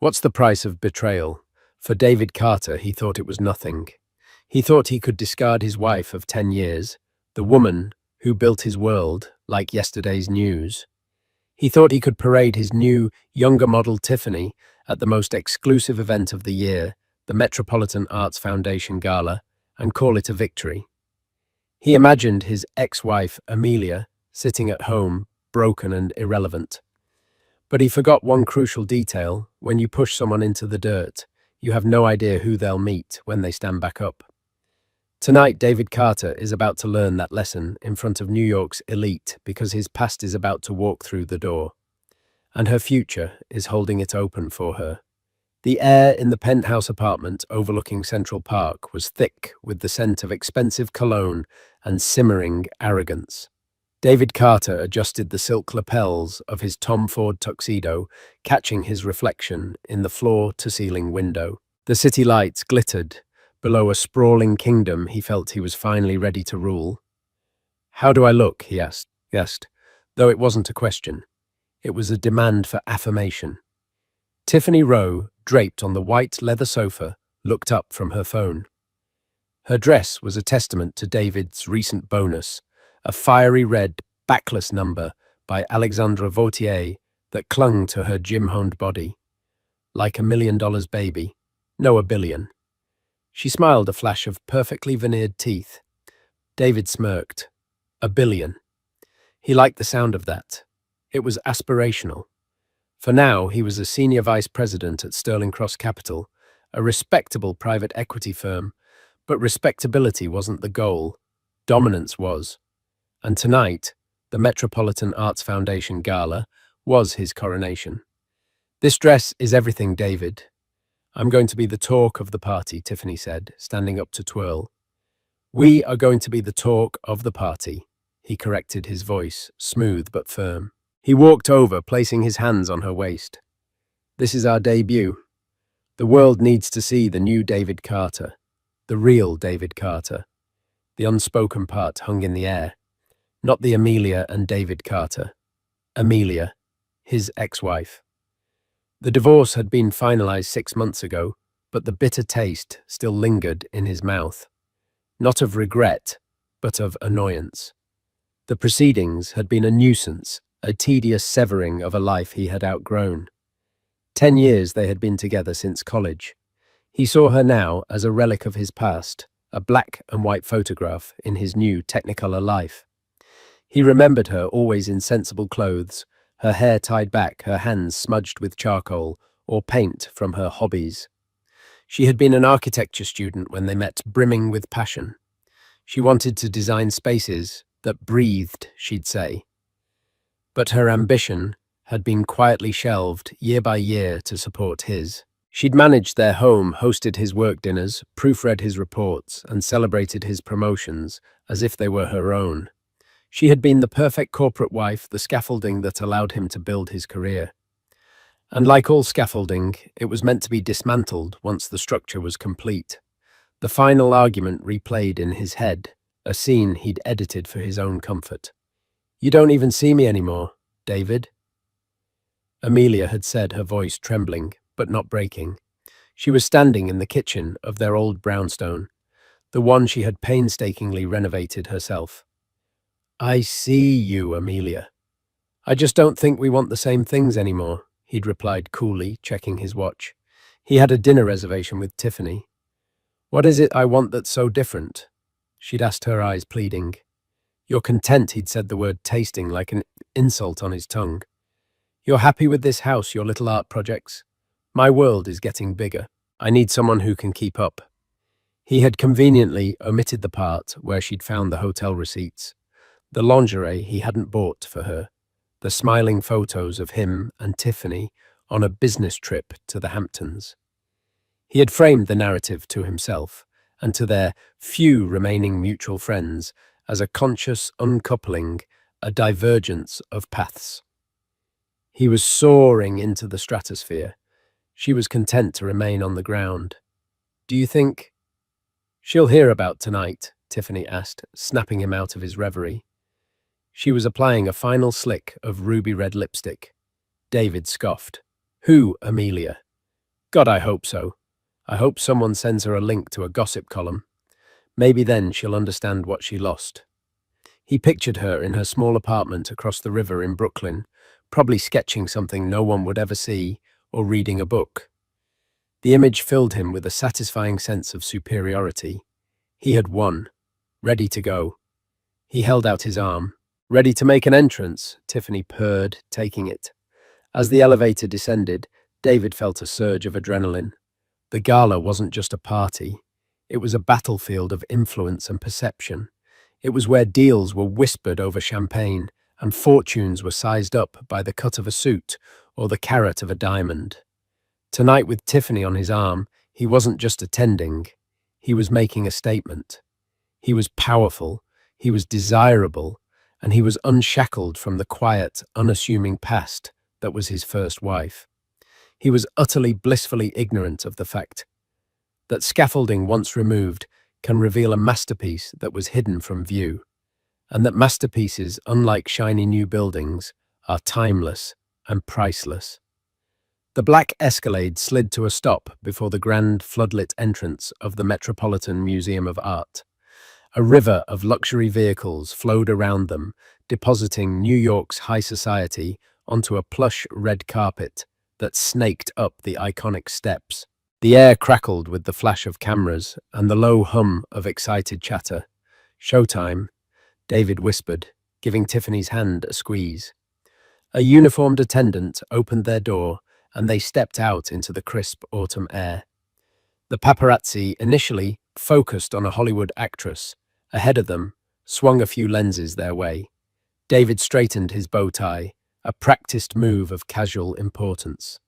What's the price of betrayal? For David Carter, he thought it was nothing. He thought he could discard his wife of 10 years, the woman who built his world like yesterday's news. He thought he could parade his new, younger model Tiffany at the most exclusive event of the year, the Metropolitan Arts Foundation Gala, and call it a victory. He imagined his ex-wife, Amelia, sitting at home, broken and irrelevant. But he forgot one crucial detail: when you push someone into the dirt, you have no idea who they'll meet when they stand back up. Tonight, David Carter is about to learn that lesson in front of New York's elite because his past is about to walk through the door, and her future is holding it open for her. The air in the penthouse apartment overlooking Central Park was thick with the scent of expensive cologne and simmering arrogance. David Carter adjusted the silk lapels of his Tom Ford tuxedo, catching his reflection in the floor-to-ceiling window. The city lights glittered below a sprawling kingdom he felt he was finally ready to rule. "How do I look?" he asked, though it wasn't a question. It was a demand for affirmation. Tiffany Rowe, draped on the white leather sofa, looked up from her phone. Her dress was a testament to David's recent bonus, a fiery red, backless number by Alexandra Vautier that clung to her gym-honed body. Like $1 million baby. No, $1 billion. She smiled, a flash of perfectly veneered teeth. David smirked. $1 billion. He liked the sound of that. It was aspirational. For now, he was a senior vice president at Sterling Cross Capital, a respectable private equity firm, but respectability wasn't the goal. Dominance was. And tonight, the Metropolitan Arts Foundation Gala was his coronation. "This dress is everything, David. I'm going to be the talk of the party," Tiffany said, standing up to twirl. "We are going to be the talk of the party," he corrected, his voice smooth but firm. He walked over, placing his hands on her waist. "This is our debut. The world needs to see the new David Carter, the real David Carter." The unspoken part hung in the air. Not the Amelia and David Carter. Amelia, his ex-wife. The divorce had been finalized 6 months ago, but the bitter taste still lingered in his mouth. Not of regret, but of annoyance. The proceedings had been a nuisance, a tedious severing of a life he had outgrown. 10 years they had been together since college. He saw her now as a relic of his past, a black and white photograph in his new Technicolor life. He remembered her always in sensible clothes, her hair tied back, her hands smudged with charcoal or paint from her hobbies. She had been an architecture student when they met, brimming with passion. She wanted to design spaces that breathed, she'd say. But her ambition had been quietly shelved year by year to support his. She'd managed their home, hosted his work dinners, proofread his reports, and celebrated his promotions as if they were her own. She had been the perfect corporate wife, the scaffolding that allowed him to build his career. And like all scaffolding, it was meant to be dismantled once the structure was complete. The final argument replayed in his head, a scene he'd edited for his own comfort. "You don't even see me anymore, David," Amelia had said, her voice trembling, but not breaking. She was standing in the kitchen of their old brownstone, the one she had painstakingly renovated herself. "I see you, Amelia. I just don't think we want the same things anymore," he'd replied coolly, checking his watch. He had a dinner reservation with Tiffany. "What is it I want that's so different?" She'd asked, her eyes pleading. "You're content," he'd said, the word tasting like an insult on his tongue. "You're happy with this house, your little art projects? My world is getting bigger. I need someone who can keep up." He had conveniently omitted the part where she'd found the hotel receipts, the lingerie he hadn't bought for her, the smiling photos of him and Tiffany on a business trip to the Hamptons. He had framed the narrative to himself and to their few remaining mutual friends as a conscious uncoupling, a divergence of paths. He was soaring into the stratosphere. She was content to remain on the ground. "Do you think—" "She'll hear about tonight?" Tiffany asked, snapping him out of his reverie. She was applying a final slick of ruby red lipstick. David scoffed. "Who, Amelia?" God, I hope so. I hope someone sends her a link to a gossip column. Maybe then she'll understand what she lost. He pictured her in her small apartment across the river in Brooklyn, probably sketching something no one would ever see or reading a book. The image filled him with a satisfying sense of superiority. He had won, ready to go. He held out his arm. Ready to make an entrance, Tiffany purred, taking it. As the elevator descended, David felt a surge of adrenaline. The gala wasn't just a party. It was a battlefield of influence and perception. It was where deals were whispered over champagne and fortunes were sized up by the cut of a suit or the carat of a diamond. Tonight, with Tiffany on his arm, he wasn't just attending. He was making a statement. He was powerful, he was desirable, and he was unshackled from the quiet, unassuming past that was his first wife. He was utterly blissfully ignorant of the fact that scaffolding once removed can reveal a masterpiece that was hidden from view, and that masterpieces, unlike shiny new buildings, are timeless and priceless. The black Escalade slid to a stop before the grand floodlit entrance of the Metropolitan Museum of Art. A river of luxury vehicles flowed around them, depositing New York's high society onto a plush red carpet that snaked up the iconic steps. The air crackled with the flash of cameras and the low hum of excited chatter. "Showtime," David whispered, giving Tiffany's hand a squeeze. A uniformed attendant opened their door, and they stepped out into the crisp autumn air. The paparazzi initially focused on a Hollywood actress. Ahead of them swung a few lenses their way. David straightened his bow tie, a practiced move of casual importance.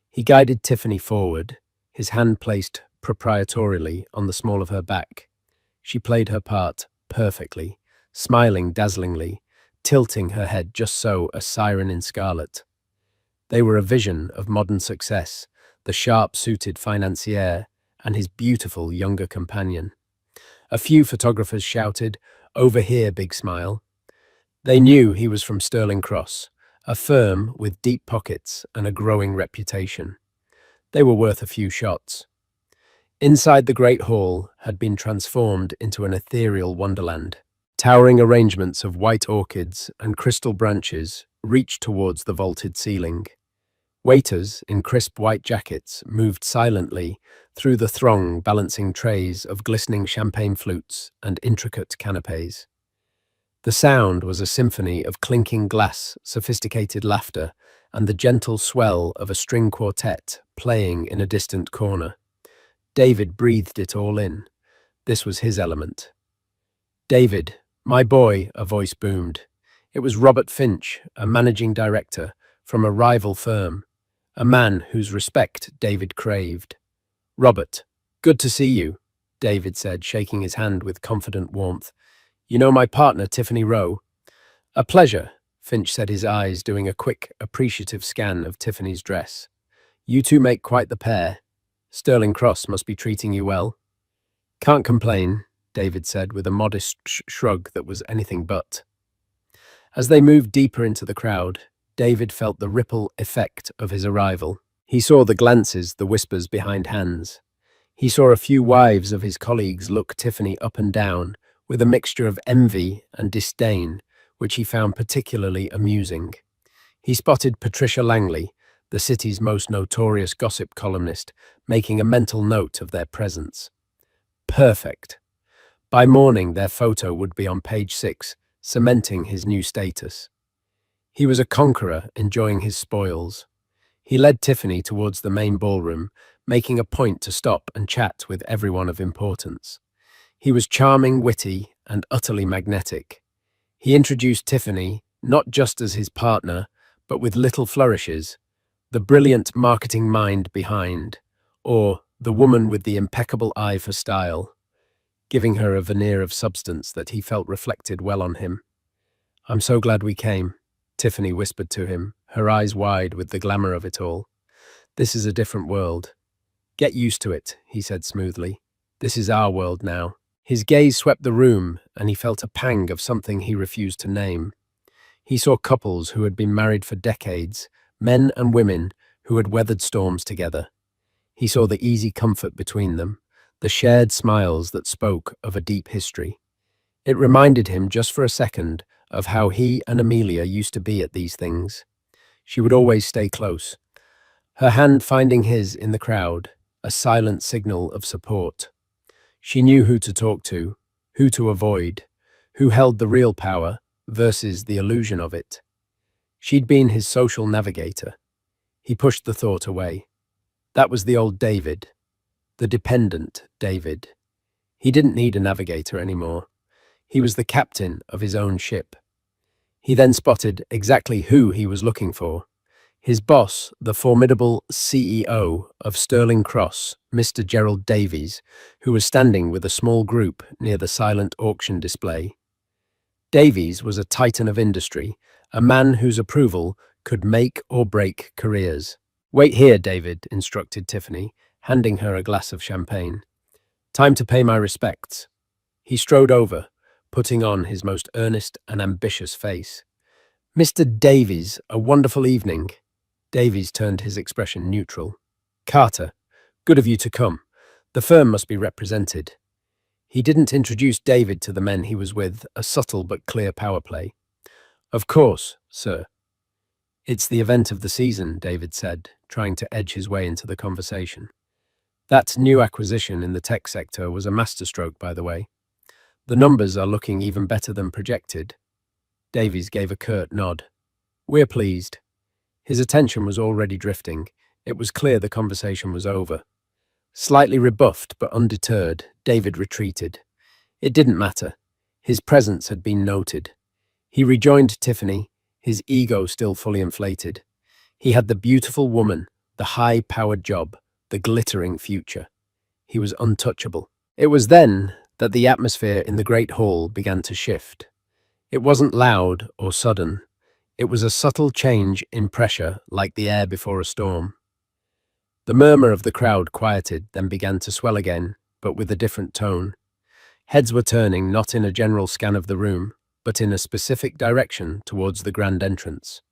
He guided Tiffany forward, his hand placed proprietorially on the small of her back. She played her part perfectly, smiling dazzlingly, tilting her head just so, a siren in scarlet. They were a vision of modern success, the sharp-suited financier and his beautiful younger companion. A few photographers shouted, "Over here, big smile." They knew he was from Sterling Cross, a firm with deep pockets and a growing reputation. They were worth a few shots. Inside, the great hall had been transformed into an ethereal wonderland. Towering arrangements of white orchids and crystal branches reached towards the vaulted ceiling. Waiters in crisp white jackets moved silently through the throng, balancing trays of glistening champagne flutes and intricate canapes. The sound was a symphony of clinking glass, sophisticated laughter, and the gentle swell of a string quartet playing in a distant corner. David breathed it all in. This was his element. "David, my boy," a voice boomed. It was Robert Finch, a managing director from a rival firm, a man whose respect David craved. "Robert, good to see you," David said, shaking his hand with confident warmth. "You know my partner, Tiffany Rowe?" "A pleasure," Finch said, his eyes doing a quick, appreciative scan of Tiffany's dress. "You two make quite the pair. Sterling Cross must be treating you well." "Can't complain," David said with a modest shrug that was anything but. As they moved deeper into the crowd, David felt the ripple effect of his arrival. He saw the glances, the whispers behind hands. He saw a few wives of his colleagues look Tiffany up and down with a mixture of envy and disdain, which he found particularly amusing. He spotted Patricia Langley, the city's most notorious gossip columnist, making a mental note of their presence. Perfect. By morning, their photo would be on page 6, cementing his new status. He was a conqueror, enjoying his spoils. He led Tiffany towards the main ballroom, making a point to stop and chat with everyone of importance. He was charming, witty, and utterly magnetic. He introduced Tiffany not just as his partner, but with little flourishes, the brilliant marketing mind behind, or the woman with the impeccable eye for style, giving her a veneer of substance that he felt reflected well on him. "I'm so glad we came," Tiffany whispered to him, her eyes wide with the glamour of it all. "This is a different world." "Get used to it," he said smoothly. "This is our world now." His gaze swept the room, and he felt a pang of something he refused to name. He saw couples who had been married for decades, men and women who had weathered storms together. He saw the easy comfort between them, the shared smiles that spoke of a deep history. It reminded him just for a second of how he and Amelia used to be at these things. She would always stay close, her hand finding his in the crowd, a silent signal of support. She knew who to talk to, who to avoid, who held the real power versus the illusion of it. She'd been his social navigator. He pushed the thought away. That was the old David, the dependent David. He didn't need a navigator anymore. He was the captain of his own ship. He then spotted exactly who he was looking for. His boss, the formidable CEO of Sterling Cross, Mr. Gerald Davies, who was standing with a small group near the silent auction display. Davies was a titan of industry, a man whose approval could make or break careers. "Wait here, David," instructed Tiffany, handing her a glass of champagne. "Time to pay my respects." He strode over, putting on his most earnest and ambitious face. "Mr. Davies, a wonderful evening." Davies turned his expression neutral. "Carter, good of you to come. The firm must be represented." He didn't introduce David to the men he was with, a subtle but clear power play. "Of course, sir." "It's the event of the season," David said, trying to edge his way into the conversation. "That new acquisition in the tech sector was a masterstroke, by the way. The numbers are looking even better than projected." Davies gave a curt nod. "We're pleased." His attention was already drifting. It was clear the conversation was over. Slightly rebuffed but undeterred, David retreated. It didn't matter. His presence had been noted. He rejoined Tiffany, his ego still fully inflated. He had the beautiful woman, the high-powered job, the glittering future. He was untouchable. It was then that the atmosphere in the great hall began to shift. It wasn't loud or sudden. It was a subtle change in pressure, like the air before a storm. The murmur of the crowd quieted, then began to swell again, but with a different tone. Heads were turning, not in a general scan of the room, but in a specific direction towards the grand entrance.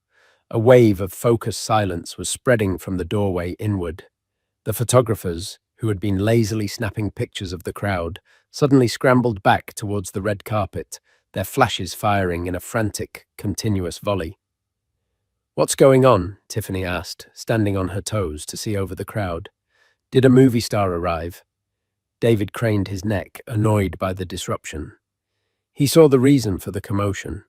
A wave of focused silence was spreading from the doorway inward. The photographers, who had been lazily snapping pictures of the crowd, suddenly scrambled back towards the red carpet, their flashes firing in a frantic, continuous volley. "What's going on?" Tiffany asked, standing on her toes to see over the crowd. "Did a movie star arrive?" David craned his neck, annoyed by the disruption. He saw the reason for the commotion.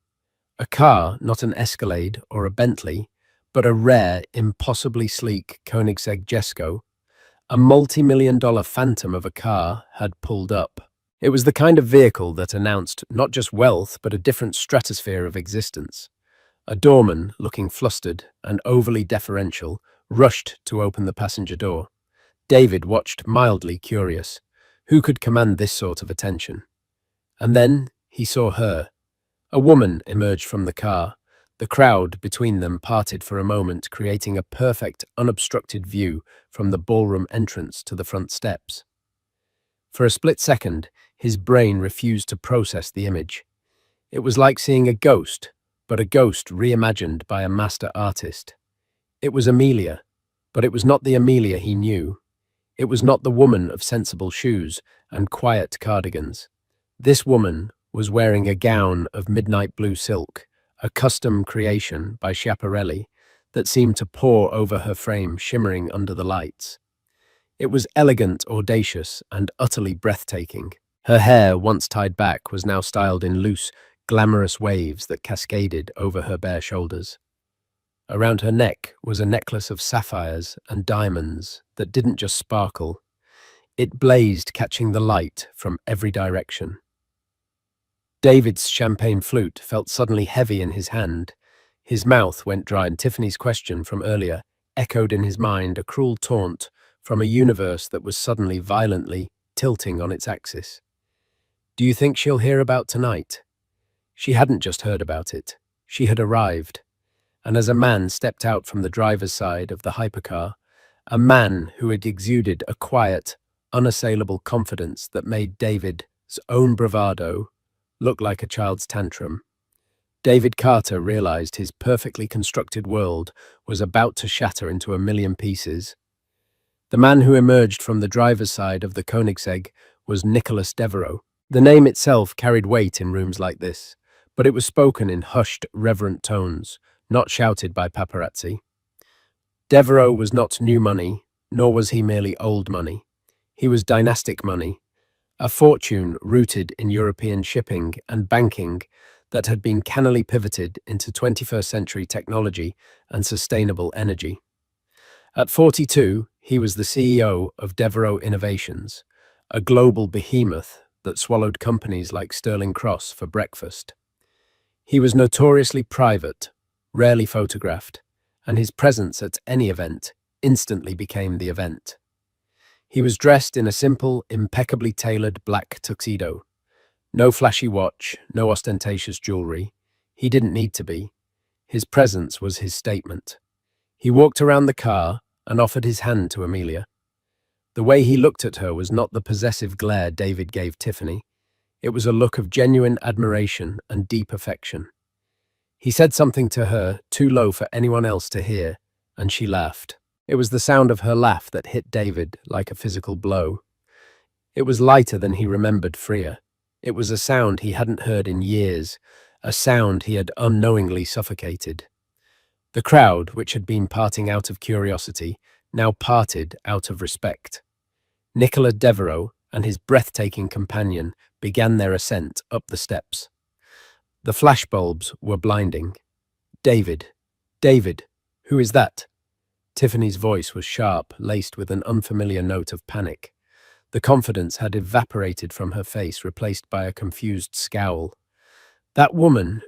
A car, not an Escalade or a Bentley, but a rare, impossibly sleek Koenigsegg Jesko, a multi-million-dollar phantom of a car, had pulled up. It was the kind of vehicle that announced not just wealth, but a different stratosphere of existence. A doorman, looking flustered and overly deferential, rushed to open the passenger door. David watched, mildly curious. Who could command this sort of attention? And then he saw her. A woman emerged from the car. The crowd between them parted for a moment, creating a perfect, unobstructed view from the ballroom entrance to the front steps. For a split second, his brain refused to process the image. It was like seeing a ghost, but a ghost reimagined by a master artist. It was Amelia, but it was not the Amelia he knew. It was not the woman of sensible shoes and quiet cardigans. This woman was wearing a gown of midnight blue silk, a custom creation by Schiaparelli that seemed to pour over her frame, shimmering under the lights. It was elegant, audacious, and utterly breathtaking. Her hair, once tied back, was now styled in loose, glamorous waves that cascaded over her bare shoulders. Around her neck was a necklace of sapphires and diamonds that didn't just sparkle. It blazed, catching the light from every direction. David's champagne flute felt suddenly heavy in his hand. His mouth went dry, and Tiffany's question from earlier echoed in his mind, a cruel taunt from a universe that was suddenly violently tilting on its axis. "Do you think she'll hear about tonight?" She hadn't just heard about it. She had arrived. And as a man stepped out from the driver's side of the hypercar, a man who had exuded a quiet, unassailable confidence that made David's own bravado look like a child's tantrum, David Carter realized his perfectly constructed world was about to shatter into a million pieces. The man who emerged from the driver's side of the Koenigsegg was Nicholas Devereux. The name itself carried weight in rooms like this, but it was spoken in hushed, reverent tones, not shouted by paparazzi. Devereux was not new money, nor was he merely old money. He was dynastic money, a fortune rooted in European shipping and banking that had been cannily pivoted into 21st century technology and sustainable energy. At 42, he was the CEO of Devereux Innovations, a global behemoth that swallowed companies like Sterling Cross for breakfast. He was notoriously private, rarely photographed, and his presence at any event instantly became the event. He was dressed in a simple, impeccably tailored black tuxedo. No flashy watch, no ostentatious jewelry. He didn't need to be. His presence was his statement. He walked around the car and offered his hand to Amelia. The way he looked at her was not the possessive glare David gave Tiffany. It was a look of genuine admiration and deep affection. He said something to her too low for anyone else to hear, and she laughed. It was the sound of her laugh that hit David like a physical blow. It was lighter than he remembered Freya. It was a sound he hadn't heard in years, a sound he had unknowingly suffocated. The crowd, which had been parting out of curiosity, now parted out of respect. Nicolas Devereux and his breathtaking companion began their ascent up the steps. The flashbulbs were blinding. David, David, who is that? Tiffany's voice was sharp, laced with an unfamiliar note of panic. The confidence had evaporated from her face, replaced by a confused scowl. That woman,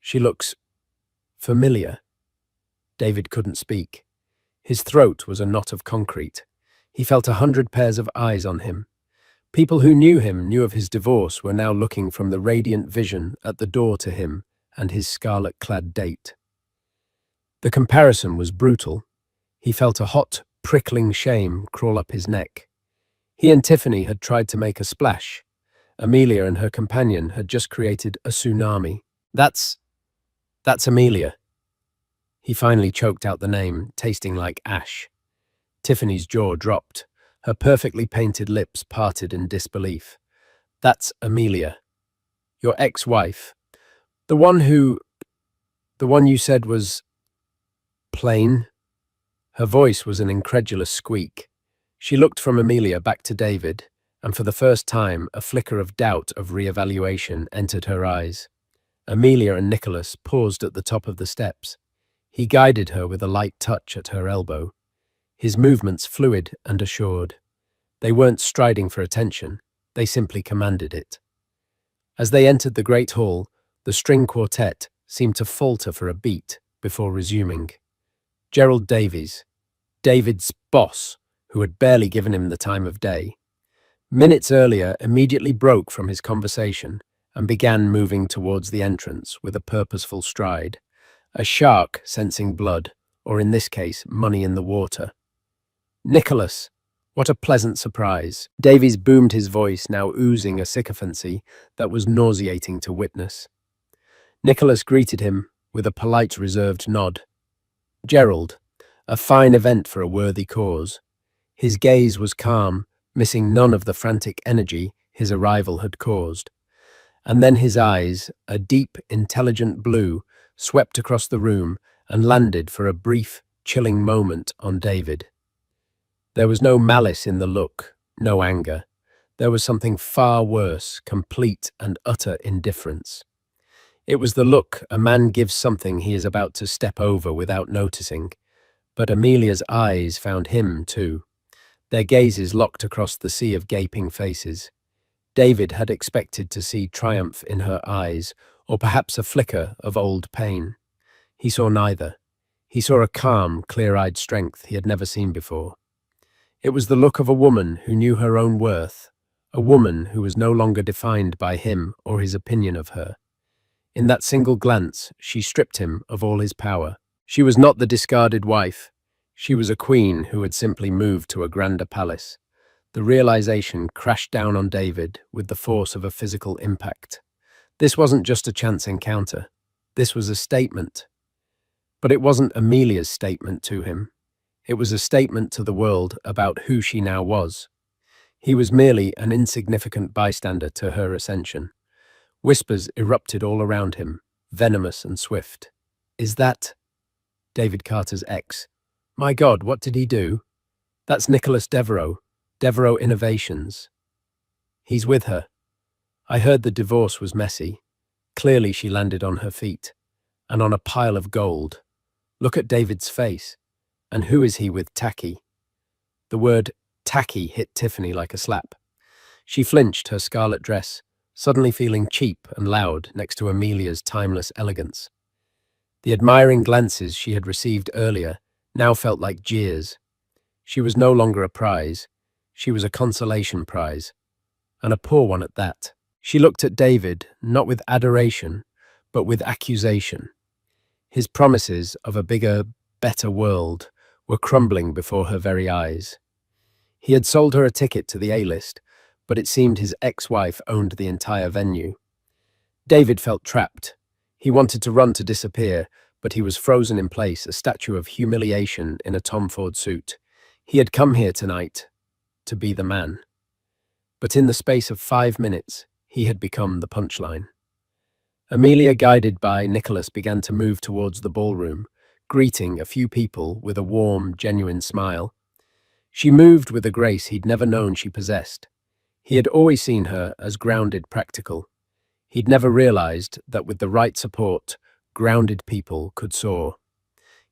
she looks familiar. David couldn't speak. His throat was a knot of concrete. He felt 100 pairs of eyes on him. People who knew him, knew of his divorce, were now looking from the radiant vision at the door to him and his scarlet-clad date. The comparison was brutal. He felt a hot, prickling shame crawl up his neck. He and Tiffany had tried to make a splash. Amelia and her companion had just created a tsunami. That's Amelia. He finally choked out the name, tasting like ash. Tiffany's jaw dropped. Her perfectly painted lips parted in disbelief. That's Amelia. Your ex-wife. The one you said was plain? Her voice was an incredulous squeak. She looked from Amelia back to David, and for the first time, a flicker of doubt of re-evaluation entered her eyes. Amelia and Nicholas paused at the top of the steps. He guided her with a light touch at her elbow, his movements fluid and assured. They weren't striding for attention, they simply commanded it. As they entered the great hall, the string quartet seemed to falter for a beat before resuming. Gerald Davies, David's boss, who had barely given him the time of day, minutes earlier immediately broke from his conversation and began moving towards the entrance with a purposeful stride, a shark sensing blood, or in this case, money in the water. Nicholas, what a pleasant surprise. Davies boomed his voice, now oozing a sycophancy that was nauseating to witness. Nicholas greeted him with a polite, reserved nod. Gerald, a fine event for a worthy cause. His gaze was calm, missing none of the frantic energy his arrival had caused. And then his eyes, a deep, intelligent blue, swept across the room and landed for a brief, chilling moment on David. There was no malice in the look, no anger. There was something far worse, complete and utter indifference. It was the look a man gives something he is about to step over without noticing. But Amelia's eyes found him too. Their gazes locked across the sea of gaping faces. David had expected to see triumph in her eyes, or perhaps a flicker of old pain. He saw neither. He saw a calm, clear-eyed strength he had never seen before. It was the look of a woman who knew her own worth, a woman who was no longer defined by him or his opinion of her. In that single glance, she stripped him of all his power. She was not the discarded wife. She was a queen who had simply moved to a grander palace. The realization crashed down on David with the force of a physical impact. This wasn't just a chance encounter. This was a statement. But it wasn't Amelia's statement to him. It was a statement to the world about who she now was. He was merely an insignificant bystander to her ascension. Whispers erupted all around him, venomous and swift. Is that David Carter's ex? My God, what did he do? That's Nicholas Devereaux, Devereaux Innovations. He's with her. I heard the divorce was messy. Clearly she landed on her feet, and on a pile of gold. Look at David's face. And who is he with tacky? The word tacky hit Tiffany like a slap. She flinched, her scarlet dress, suddenly feeling cheap and loud next to Amelia's timeless elegance. The admiring glances she had received earlier now felt like jeers. She was no longer a prize. She was a consolation prize, and a poor one at that. She looked at David, not with adoration, but with accusation. His promises of a bigger, better world were crumbling before her very eyes. He had sold her a ticket to the A-list, but it seemed his ex-wife owned the entire venue. David felt trapped. He wanted to run to disappear, but he was frozen in place, a statue of humiliation in a Tom Ford suit. He had come here tonight to be the man. But in the space of 5 minutes, he had become the punchline. Amelia, guided by Nicholas, began to move towards the ballroom, greeting a few people with a warm, genuine smile. She moved with a grace he'd never known she possessed. He had always seen her as grounded, practical. He'd never realized that with the right support, grounded people could soar.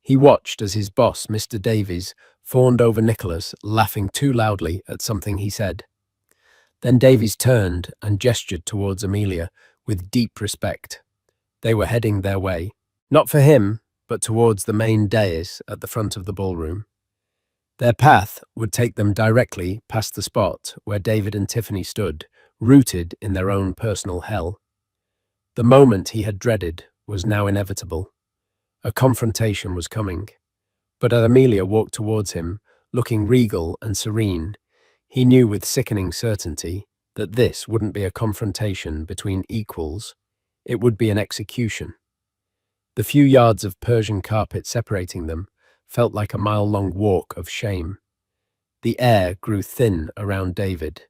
He watched as his boss, Mr. Davies, fawned over Nicholas, laughing too loudly at something he said. Then Davies turned and gestured towards Amelia with deep respect. They were heading their way, not for him, but towards the main dais at the front of the ballroom. Their path would take them directly past the spot where David and Tiffany stood, rooted in their own personal hell. The moment he had dreaded was now inevitable. A confrontation was coming. But as Amelia walked towards him, looking regal and serene, he knew with sickening certainty that this wouldn't be a confrontation between equals. It would be an execution. The few yards of Persian carpet separating them felt like a mile-long walk of shame. The air grew thin around David.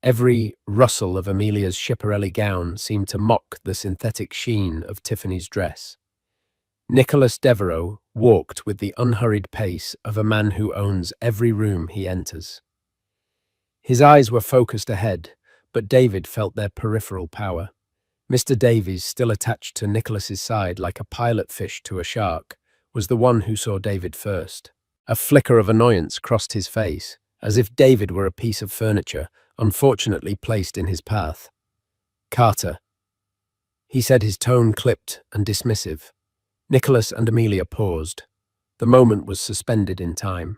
Every rustle of Amelia's Schiaparelli gown seemed to mock the synthetic sheen of Tiffany's dress. Nicholas Devereaux walked with the unhurried pace of a man who owns every room he enters. His eyes were focused ahead, but David felt their peripheral power. Mr. Davies, still attached to Nicholas's side like a pilot fish to a shark, was the one who saw David first. A flicker of annoyance crossed his face, as if David were a piece of furniture, unfortunately placed in his path. Carter, he said, his tone clipped and dismissive. Nicholas and Amelia paused. The moment was suspended in time.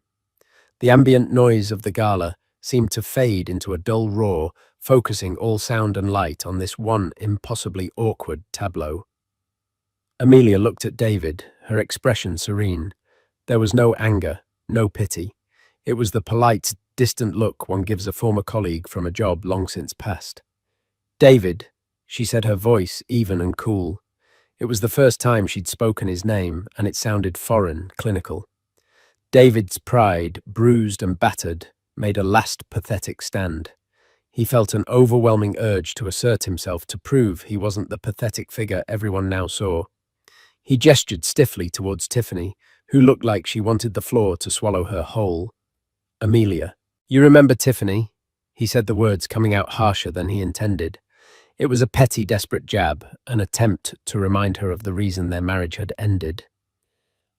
The ambient noise of the gala seemed to fade into a dull roar, focusing all sound and light on this one impossibly awkward tableau. Amelia looked at David, her expression serene. There was no anger, no pity. It was the polite, distant look one gives a former colleague from a job long since past. David, she said, her voice even and cool. It was the first time she'd spoken his name, and it sounded foreign, clinical. David's pride, bruised and battered, made a last pathetic stand. He felt an overwhelming urge to assert himself, to prove he wasn't the pathetic figure everyone now saw. He gestured stiffly towards Tiffany, who looked like she wanted the floor to swallow her whole. Amelia. You remember Tiffany? He said, the words coming out harsher than he intended. It was a petty, desperate jab, an attempt to remind her of the reason their marriage had ended.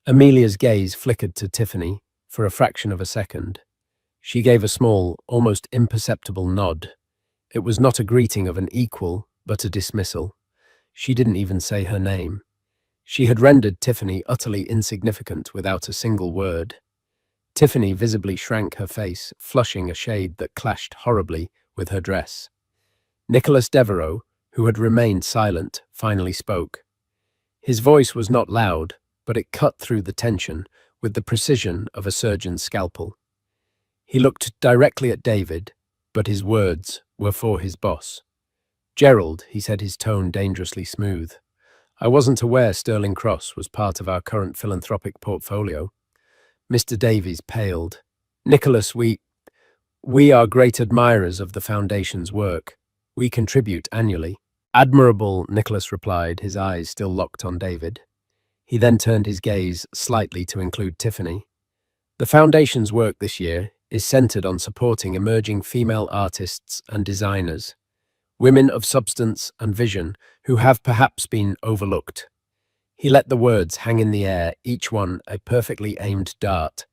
Amelia's gaze flickered to Tiffany for a fraction of a second. She gave a small, almost imperceptible nod. It was not a greeting of an equal, but a dismissal. She didn't even say her name. She had rendered Tiffany utterly insignificant without a single word. Tiffany visibly shrank her face, flushing a shade that clashed horribly with her dress. Nicholas Devereaux, who had remained silent, finally spoke. His voice was not loud, but it cut through the tension with the precision of a surgeon's scalpel. He looked directly at David, but his words were for his boss. Gerald, he said, his tone dangerously smooth. I wasn't aware Sterling Cross was part of our current philanthropic portfolio. Mr. Davies paled. Nicholas, we are great admirers of the Foundation's work. We contribute annually. Admirable, Nicholas replied, his eyes still locked on David. He then turned his gaze slightly to include Tiffany. The Foundation's work this year is centered on supporting emerging female artists and designers, women of substance and vision who have perhaps been overlooked. He let the words hang in the air, each one a perfectly aimed dart.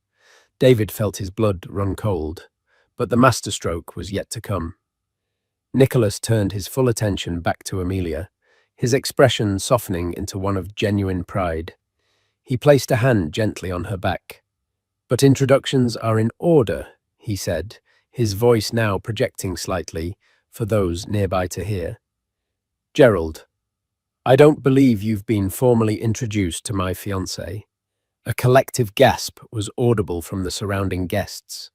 David felt his blood run cold, but the masterstroke was yet to come. Nicholas turned his full attention back to Amelia, his expression softening into one of genuine pride. He placed a hand gently on her back. "But introductions are in order," he said, his voice now projecting slightly for those nearby to hear. "Gerald, I don't believe you've been formally introduced to my fiancée." A collective gasp was audible from the surrounding guests.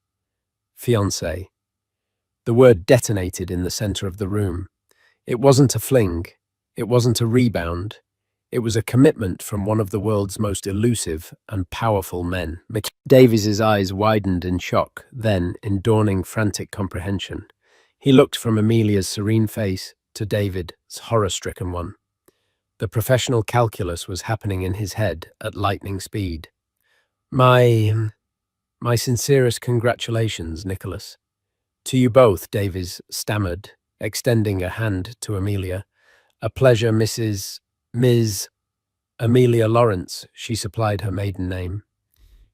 Fiancé. The word detonated in the center of the room. It wasn't a fling. It wasn't a rebound. It was a commitment from one of the world's most elusive and powerful men. Davies's eyes widened in shock, then in dawning frantic comprehension. He looked from Amelia's serene face to David's horror-stricken one. The professional calculus was happening in his head at lightning speed. My sincerest congratulations, Nicholas." "To you both," Davies stammered, extending a hand to Amelia. "A pleasure, Ms. Amelia Lawrence," she supplied her maiden name.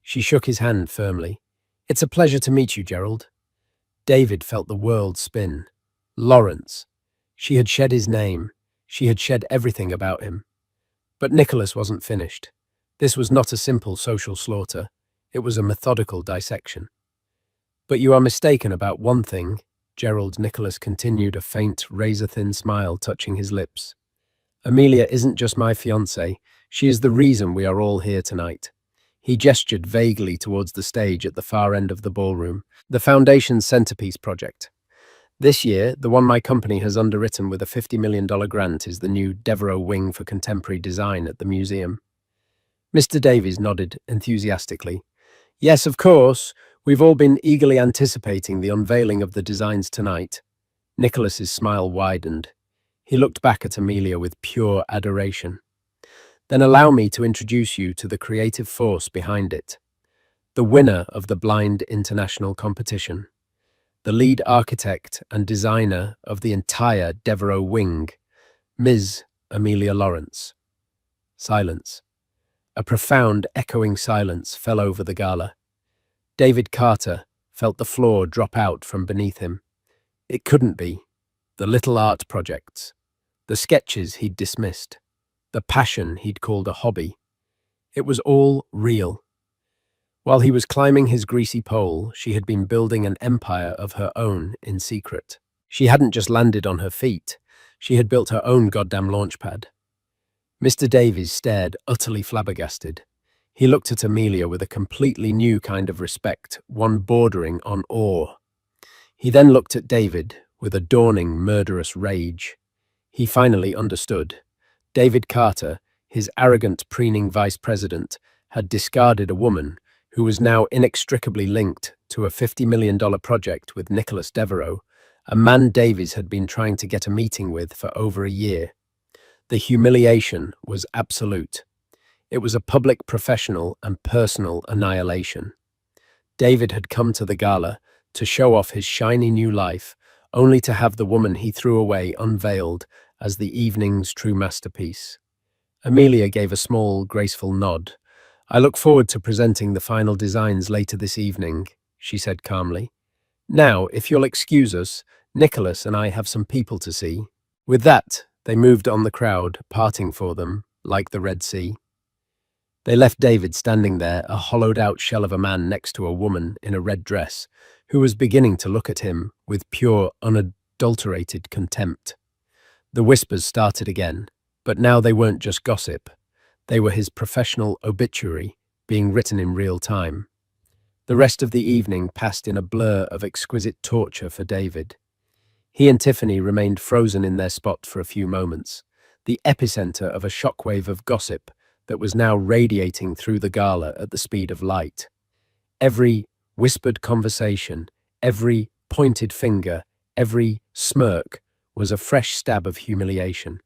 She shook his hand firmly. "It's a pleasure to meet you, Gerald." David felt the world spin. Lawrence. She had shed his name. She had shed everything about him. But Nicholas wasn't finished. This was not a simple social slaughter. It was a methodical dissection. "But you are mistaken about one thing," Gerald Nicholas continued, a faint, razor-thin smile touching his lips. "Amelia isn't just my fiancée. She is the reason we are all here tonight." He gestured vaguely towards the stage at the far end of the ballroom, the Foundation's centerpiece project. "This year, the one my company has underwritten with a $50 million grant is the new Devereaux Wing for Contemporary Design at the museum." Mr. Davies nodded enthusiastically. "Yes, of course. We've all been eagerly anticipating the unveiling of the designs tonight." Nicholas's smile widened. He looked back at Amelia with pure adoration. "Then allow me to introduce you to the creative force behind it. The winner of the Blind International competition. The lead architect and designer of the entire Devereaux Wing, Ms. Amelia Lawrence." Silence. A profound, echoing silence fell over the gala. David Carter felt the floor drop out from beneath him. It couldn't be. The little art projects, the sketches he'd dismissed, the passion he'd called a hobby. It was all real. While he was climbing his greasy pole, she had been building an empire of her own in secret. She hadn't just landed on her feet. She had built her own goddamn launchpad. Mr. Davies stared, utterly flabbergasted. He looked at Amelia with a completely new kind of respect, one bordering on awe. He then looked at David with a dawning, murderous rage. He finally understood. David Carter, his arrogant, preening vice president, had discarded a woman who was now inextricably linked to a $50 million project with Nicholas Devereaux, a man Davies had been trying to get a meeting with for over a year. The humiliation was absolute. It was a public, professional, and personal annihilation. David had come to the gala to show off his shiny new life, only to have the woman he threw away unveiled as the evening's true masterpiece. Amelia gave a small, graceful nod. "I look forward to presenting the final designs later this evening," she said calmly. "Now, if you'll excuse us, Nicholas and I have some people to see." With that, they moved on the crowd, parting for them, like the Red Sea. They left David standing there, a hollowed-out shell of a man next to a woman in a red dress, who was beginning to look at him with pure, unadulterated contempt. The whispers started again, but now they weren't just gossip. They were his professional obituary, being written in real time. The rest of the evening passed in a blur of exquisite torture for David. He and Tiffany remained frozen in their spot for a few moments, the epicenter of a shockwave of gossip that was now radiating through the gala at the speed of light. Every whispered conversation, every pointed finger, every smirk was a fresh stab of humiliation.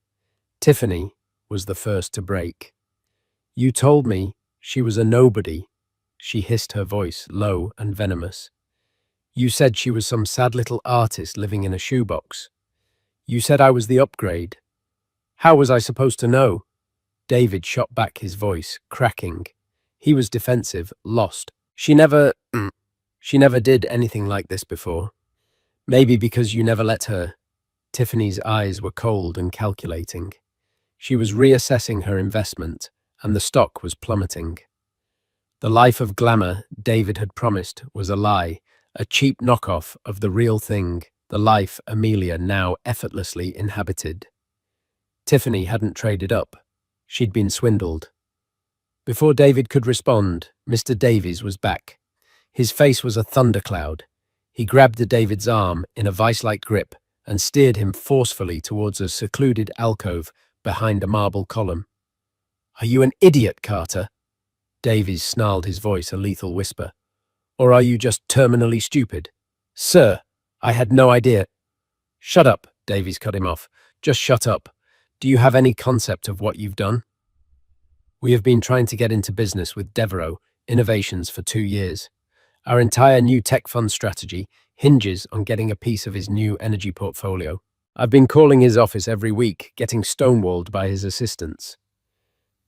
Tiffany was the first to break. "You told me she was a nobody," she hissed, her voice low and venomous. "You said she was some sad little artist living in a shoebox. You said I was the upgrade. How was I supposed to know?" David shot back, his voice cracking. He was defensive, lost. She never did anything like this before. Maybe because you never let her." Tiffany's eyes were cold and calculating. She was reassessing her investment, and the stock was plummeting. The life of glamour David had promised was a lie, a cheap knockoff of the real thing, the life Amelia now effortlessly inhabited. Tiffany hadn't traded up. She'd been swindled. Before David could respond, Mr. Davies was back. His face was a thundercloud. He grabbed David's arm in a vice-like grip and steered him forcefully towards a secluded alcove behind a marble column. "Are you an idiot, Carter?" Davies snarled, his voice a lethal whisper. "Or are you just terminally stupid?" "Sir, I had no idea." "Shut up," Davies cut him off. "Just shut up. Do you have any concept of what you've done?" "We have been trying to get into business with Devereaux Innovations for 2 years. Our entire new tech fund strategy hinges on getting a piece of his new energy portfolio. I've been calling his office every week, getting stonewalled by his assistants."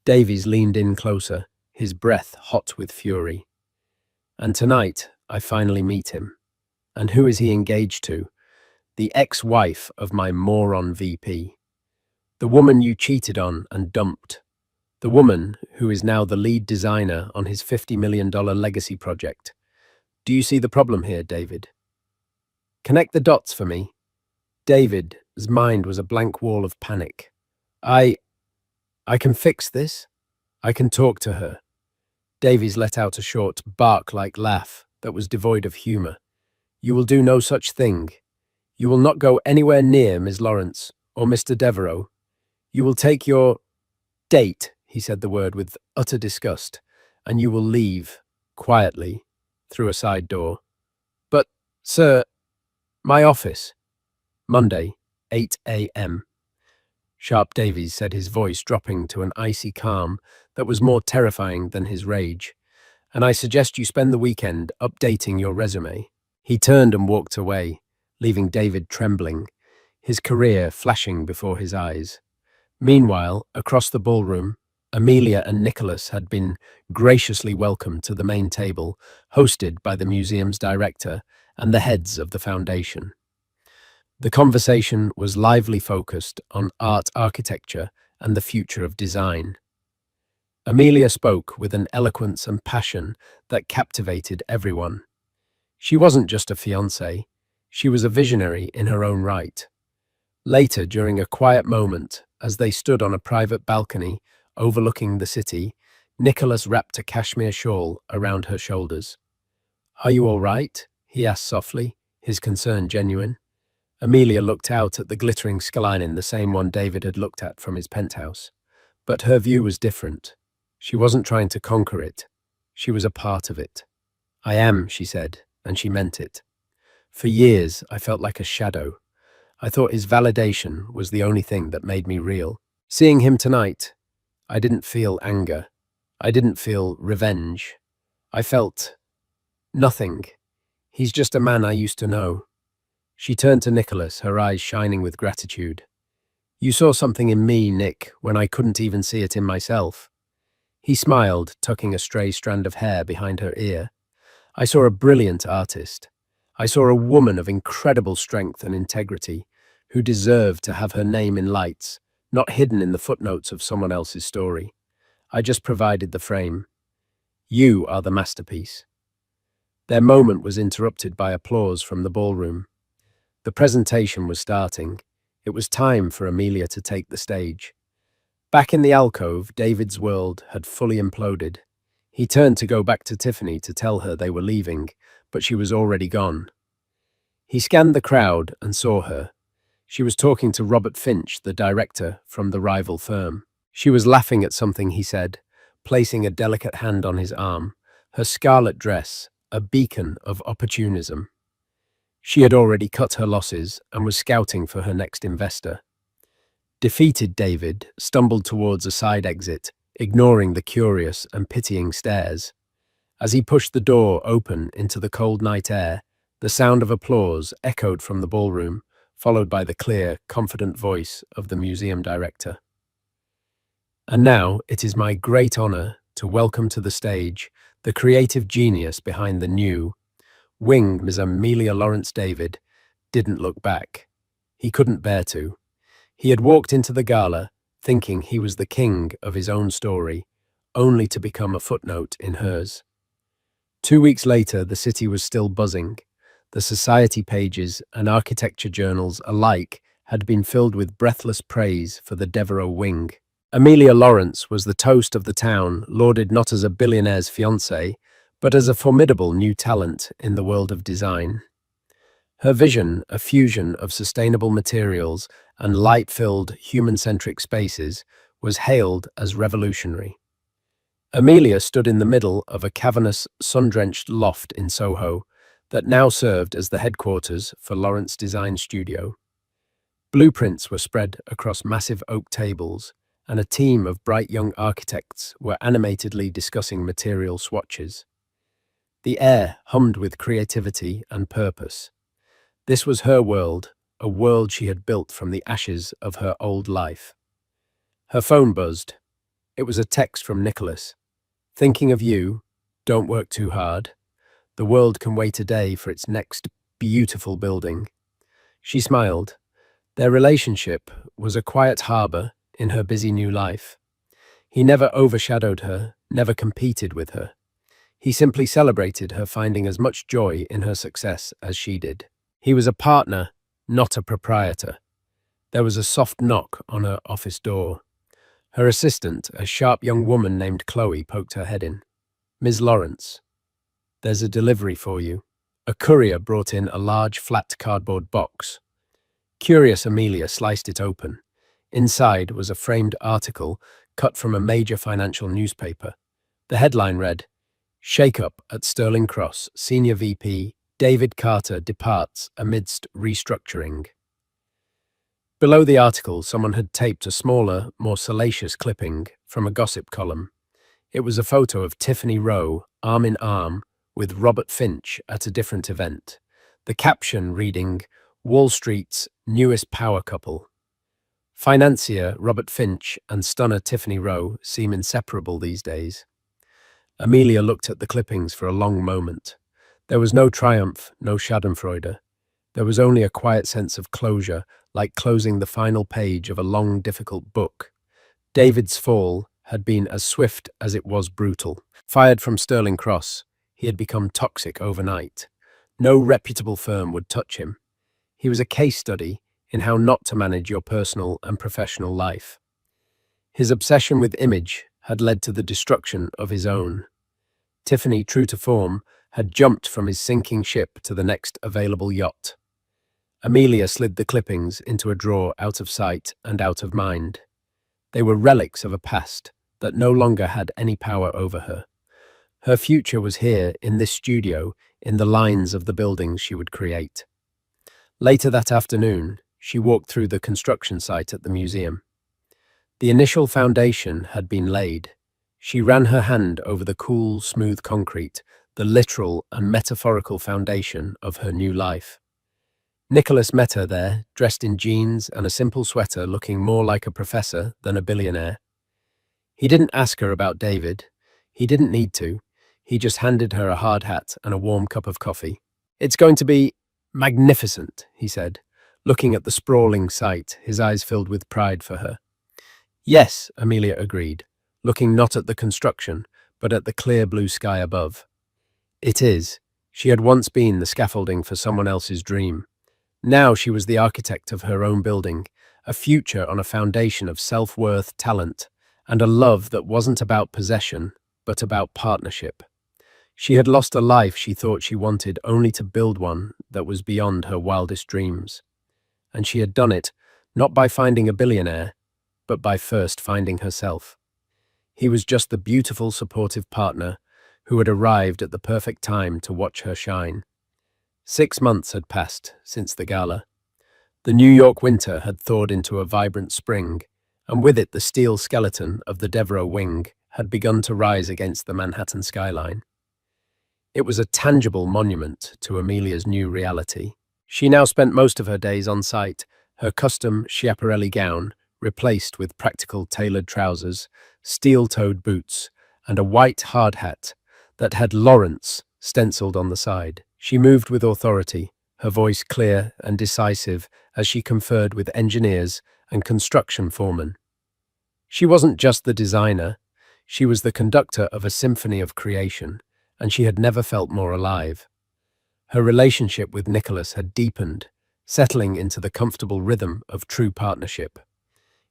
Davies leaned in closer, his breath hot with fury. "And tonight, I finally meet him. And who is he engaged to? The ex-wife of my moron VP. The woman you cheated on and dumped. The woman who is now the lead designer on his $50 million legacy project. Do you see the problem here, David? Connect the dots for me." David's mind was a blank wall of panic. I can fix this. I can talk to her." Davies let out a short, bark-like laugh that was devoid of humor. "You will do no such thing. You will not go anywhere near Ms. Lawrence or Mr. Devereaux. You will take your date," he said the word with utter disgust, "and you will leave, quietly, through a side door." "But, sir, my office." "Monday, 8 a.m. Sharp Davies said, his voice dropping to an icy calm that was more terrifying than his rage. "And I suggest you spend the weekend updating your resume." He turned and walked away, leaving David trembling, his career flashing before his eyes. Meanwhile, across the ballroom, Amelia and Nicholas had been graciously welcomed to the main table, hosted by the museum's director and the heads of the foundation. The conversation was lively, focused on art, architecture, and the future of design. Amelia spoke with an eloquence and passion that captivated everyone. She wasn't just a fiancée, she was a visionary in her own right. Later, during a quiet moment, as they stood on a private balcony overlooking the city, Nicholas wrapped a cashmere shawl around her shoulders. "Are you all right?" he asked softly, his concern genuine. Amelia looked out at the glittering skyline, the same one David had looked at from his penthouse. But her view was different. She wasn't trying to conquer it. She was a part of it. "I am," she said, and she meant it. "For years, I felt like a shadow. I thought his validation was the only thing that made me real. Seeing him tonight, I didn't feel anger. I didn't feel revenge. I felt nothing. He's just a man I used to know." She turned to Nicholas, her eyes shining with gratitude. "You saw something in me, Nick, when I couldn't even see it in myself." He smiled, tucking a stray strand of hair behind her ear. "I saw a brilliant artist. I saw a woman of incredible strength and integrity, who deserved to have her name in lights, not hidden in the footnotes of someone else's story. I just provided the frame. You are the masterpiece." Their moment was interrupted by applause from the ballroom. The presentation was starting. It was time for Amelia to take the stage. Back in the alcove, David's world had fully imploded. He turned to go back to Tiffany to tell her they were leaving, but she was already gone. He scanned the crowd and saw her. She was talking to Robert Finch, the director from the rival firm. She was laughing at something he said, placing a delicate hand on his arm. Her scarlet dress, a beacon of opportunism. She had already cut her losses and was scouting for her next investor. Defeated David stumbled towards a side exit, ignoring the curious and pitying stares. As he pushed the door open into the cold night air, the sound of applause echoed from the ballroom, followed by the clear, confident voice of the museum director. And now it is my great honor to welcome to the stage the creative genius behind the new wing. Ms. Amelia Lawrence. David didn't look back. He couldn't bear to. He had walked into the gala thinking he was the king of his own story, only to become a footnote in hers. 2 weeks later, the city was still buzzing. The society pages and architecture journals alike had been filled with breathless praise for the Devereux wing. Amelia Lawrence was the toast of the town, lauded not as a billionaire's fiancée, but as a formidable new talent in the world of design. Her vision, a fusion of sustainable materials and light-filled, human-centric spaces, was hailed as revolutionary. Amelia stood in the middle of a cavernous, sun-drenched loft in Soho that now served as the headquarters for Lawrence Design Studio. Blueprints were spread across massive oak tables, and a team of bright young architects were animatedly discussing material swatches. The air hummed with creativity and purpose. This was her world, a world she had built from the ashes of her old life. Her phone buzzed. It was a text from Nicholas. "Thinking of you, don't work too hard. The world can wait a day for its next beautiful building." She smiled. Their relationship was a quiet harbor in her busy new life. He never overshadowed her, never competed with her. He simply celebrated her finding as much joy in her success as she did. He was a partner, not a proprietor. There was a soft knock on her office door. Her assistant, a sharp young woman named Chloe, poked her head in. "Ms. Lawrence, there's a delivery for you." A courier brought in a large flat cardboard box. Curious Amelia sliced it open. Inside was a framed article cut from a major financial newspaper. The headline read, "Shake-up at Sterling Cross, Senior VP David Carter departs amidst restructuring." Below the article, someone had taped a smaller, more salacious clipping from a gossip column. It was a photo of Tiffany Rowe, arm in arm, with Robert Finch at a different event. The caption reading, "Wall Street's newest power couple." Financier Robert Finch and stunner Tiffany Rowe seem inseparable these days. Amelia looked at the clippings for a long moment. There was no triumph, no schadenfreude. There was only a quiet sense of closure, like closing the final page of a long, difficult book. David's fall had been as swift as it was brutal. Fired from Sterling Cross, he had become toxic overnight. No reputable firm would touch him. He was a case study in how not to manage your personal and professional life. His obsession with image had led to the destruction of his own. Tiffany, true to form, had jumped from his sinking ship to the next available yacht. Amelia slid the clippings into a drawer out of sight and out of mind. They were relics of a past that no longer had any power over her. Her future was here in this studio, in the lines of the buildings she would create. Later that afternoon, she walked through the construction site at the museum. The initial foundation had been laid. She ran her hand over the cool, smooth concrete, the literal and metaphorical foundation of her new life. Nicholas met her there, dressed in jeans and a simple sweater, looking more like a professor than a billionaire. He didn't ask her about David. He didn't need to. He just handed her a hard hat and a warm cup of coffee. "It's going to be magnificent," he said, looking at the sprawling site, his eyes filled with pride for her. "Yes," Amelia agreed, looking not at the construction, but at the clear blue sky above. It is. She had once been the scaffolding for someone else's dream. Now she was the architect of her own building, a future on a foundation of self-worth, talent, and a love that wasn't about possession, but about partnership. She had lost a life she thought she wanted only to build one that was beyond her wildest dreams. And she had done it, not by finding a billionaire, but by first finding herself. He was just the beautiful, supportive partner who had arrived at the perfect time to watch her shine. 6 months had passed since the gala. The New York winter had thawed into a vibrant spring, and with it the steel skeleton of the Devereux wing had begun to rise against the Manhattan skyline. It was a tangible monument to Amelia's new reality. She now spent most of her days on site, her custom Schiaparelli gown replaced with practical tailored trousers, steel-toed boots, and a white hard hat that had Lawrence stenciled on the side. She moved with authority, her voice clear and decisive as she conferred with engineers and construction foremen. She wasn't just the designer, she was the conductor of a symphony of creation, and she had never felt more alive. Her relationship with Nicholas had deepened, settling into the comfortable rhythm of true partnership.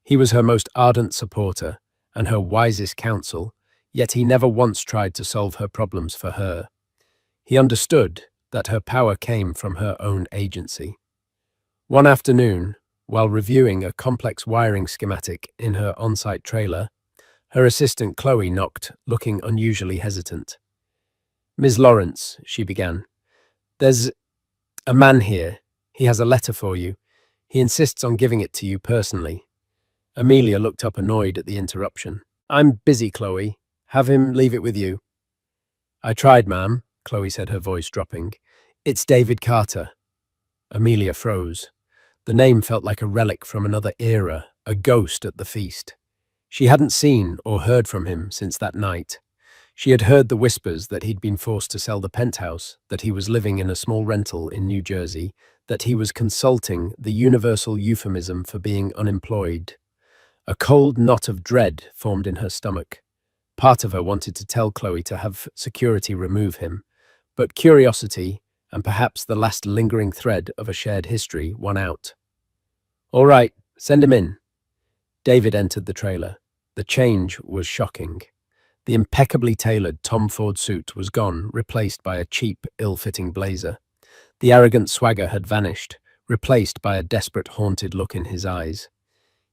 He was her most ardent supporter and her wisest counsel, yet he never once tried to solve her problems for her. He understood that her power came from her own agency. One afternoon, while reviewing a complex wiring schematic in her on-site trailer, her assistant Chloe knocked, looking unusually hesitant. "Ms. Lawrence," she began, "there's a man here. He has a letter for you. He insists on giving it to you personally." Amelia looked up annoyed at the interruption. "I'm busy, Chloe. Have him leave it with you." "I tried, ma'am," Chloe said, her voice dropping. "It's David Carter." Amelia froze. The name felt like a relic from another era, a ghost at the feast. She hadn't seen or heard from him since that night. She had heard the whispers that he'd been forced to sell the penthouse, that he was living in a small rental in New Jersey, that he was consulting the universal euphemism for being unemployed. A cold knot of dread formed in her stomach. Part of her wanted to tell Chloe to have security remove him, but curiosity, and perhaps the last lingering thread of a shared history, won out. "All right, send him in." David entered the trailer. The change was shocking. The impeccably tailored Tom Ford suit was gone, replaced by a cheap, ill-fitting blazer. The arrogant swagger had vanished, replaced by a desperate, haunted look in his eyes.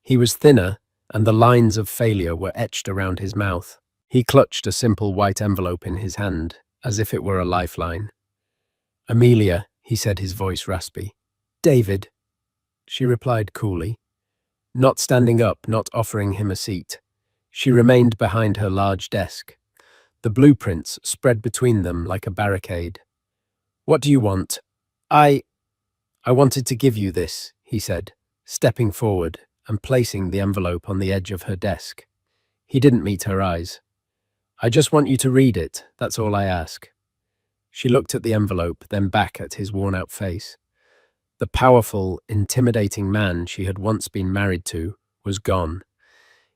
He was thinner, and the lines of failure were etched around his mouth. He clutched a simple white envelope in his hand, as if it were a lifeline. "Amelia," he said, his voice raspy. "David," she replied coolly, not standing up, not offering him a seat. She remained behind her large desk, the blueprints spread between them like a barricade. "What do you want?" I wanted to give you this," he said, stepping forward and placing the envelope on the edge of her desk. He didn't meet her eyes. "I just want you to read it, that's all I ask." She looked at the envelope, then back at his worn-out face. The powerful, intimidating man she had once been married to was gone.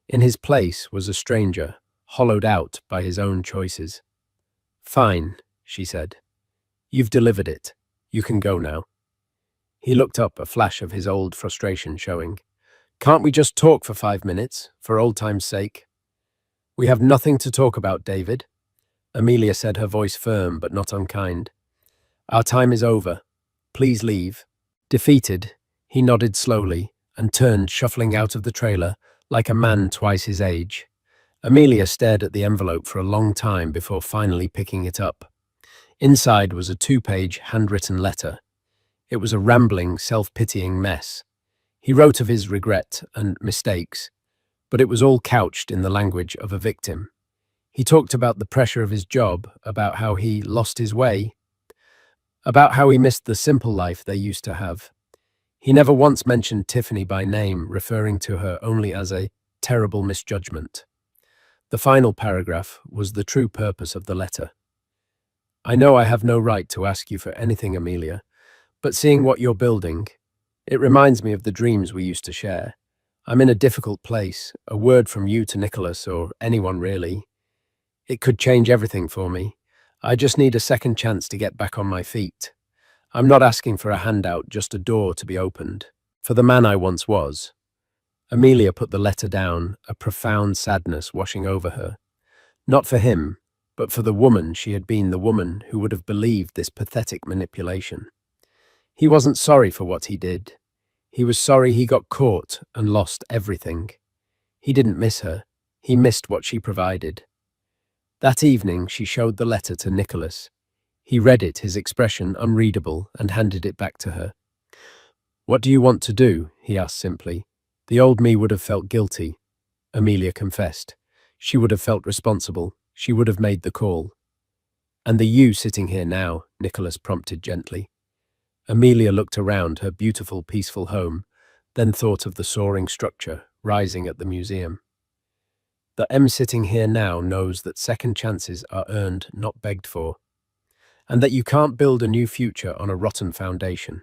In his place was a stranger, hollowed out by his own choices. "Fine," she said. "You've delivered it. You can go now." He looked up, a flash of his old frustration showing. "Can't we just talk for 5 minutes, for old time's sake?" "We have nothing to talk about, David," Amelia said, her voice firm but not unkind. "Our time is over. Please leave." Defeated, he nodded slowly and turned, shuffling out of the trailer like a man twice his age. Amelia stared at the envelope for a long time before finally picking it up. Inside was a 2-page handwritten letter. It was a rambling, self-pitying mess. He wrote of his regret and mistakes, but it was all couched in the language of a victim. He talked about the pressure of his job, about how he lost his way, about how he missed the simple life they used to have. He never once mentioned Tiffany by name, referring to her only as a terrible misjudgment. The final paragraph was the true purpose of the letter. "I know I have no right to ask you for anything, Amelia, but seeing what you're building, it reminds me of the dreams we used to share. I'm in a difficult place. A word from you to Nicholas, or anyone really, it could change everything for me. I just need a second chance to get back on my feet. I'm not asking for a handout, just a door to be opened. For the man I once was." Amelia put the letter down, a profound sadness washing over her. Not for him, but for the woman she had been, the woman who would have believed this pathetic manipulation. He wasn't sorry for what he did. He was sorry he got caught and lost everything. He didn't miss her. He missed what she provided. That evening, she showed the letter to Nicholas. He read it, his expression unreadable, and handed it back to her. "What do you want to do?" he asked simply. The old me would have felt guilty, Amelia confessed. She would have felt responsible. She would have made the call. "And the you sitting here now," Nicholas prompted gently. Amelia looked around her beautiful, peaceful home, then thought of the soaring structure rising at the museum. "The M sitting here now knows that second chances are earned, not begged for, and that you can't build a new future on a rotten foundation."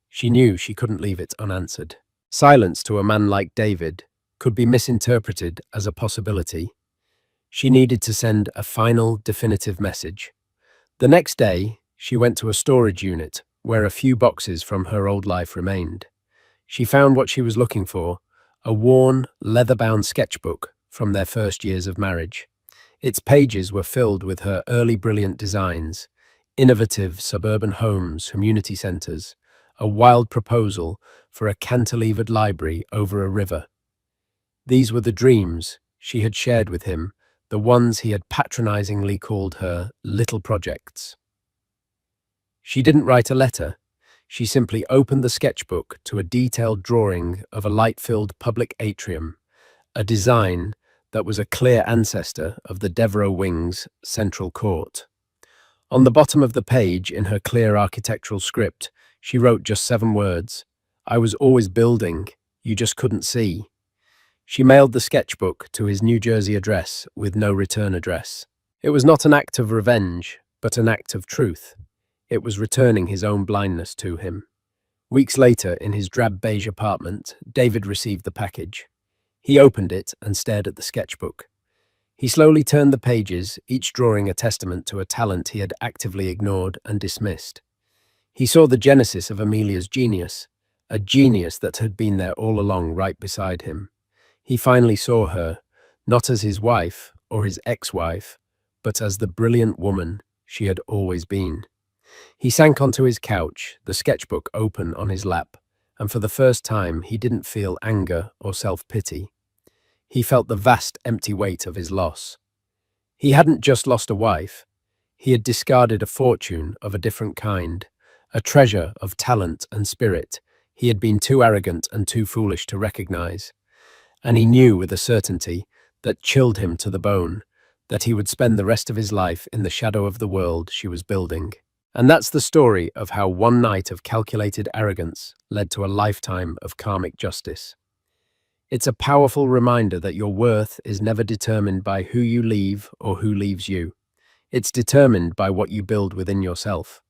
She knew she couldn't leave it unanswered. Silence to a man like David could be misinterpreted as a possibility. She needed to send a final, definitive message. The next day, she went to a storage unit where a few boxes from her old life remained. She found what she was looking for, a worn, leather-bound sketchbook from their first years of marriage. Its pages were filled with her early brilliant designs, innovative suburban homes, community centers, a wild proposal for a cantilevered library over a river. These were the dreams she had shared with him, the ones he had patronizingly called her little projects. She didn't write a letter. She simply opened the sketchbook to a detailed drawing of a light-filled public atrium, a design that was a clear ancestor of the Devereux Wing's central court. On the bottom of the page, in her clear architectural script, she wrote just 7 words: "I was always building, you just couldn't see." She mailed the sketchbook to his New Jersey address with no return address. It was not an act of revenge, but an act of truth. It was returning his own blindness to him. Weeks later, in his drab beige apartment, David received the package. He opened it and stared at the sketchbook. He slowly turned the pages, each drawing a testament to a talent he had actively ignored and dismissed. He saw the genesis of Amelia's genius, a genius that had been there all along right beside him. He finally saw her, not as his wife or his ex-wife, but as the brilliant woman she had always been. He sank onto his couch, the sketchbook open on his lap, and for the first time he didn't feel anger or self-pity. He felt the vast empty weight of his loss. He hadn't just lost a wife. He had discarded a fortune of a different kind, a treasure of talent and spirit he had been too arrogant and too foolish to recognize. And he knew with a certainty that chilled him to the bone that he would spend the rest of his life in the shadow of the world she was building. And that's the story of how one night of calculated arrogance led to a lifetime of karmic justice. It's a powerful reminder that your worth is never determined by who you leave or who leaves you. It's determined by what you build within yourself.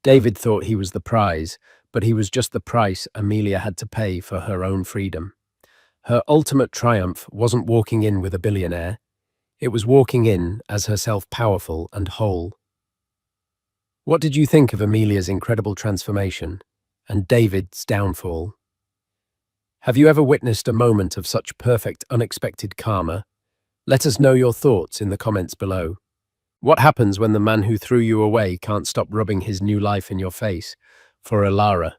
David thought he was the prize, but he was just the price Amelia had to pay for her own freedom. Her ultimate triumph wasn't walking in with a billionaire. It was walking in as herself powerful and whole. What did you think of Amelia's incredible transformation and David's downfall? Have you ever witnessed a moment of such perfect, unexpected karma? Let us know your thoughts in the comments below. What happens when the man who threw you away can't stop rubbing his new life in your face? For Alara,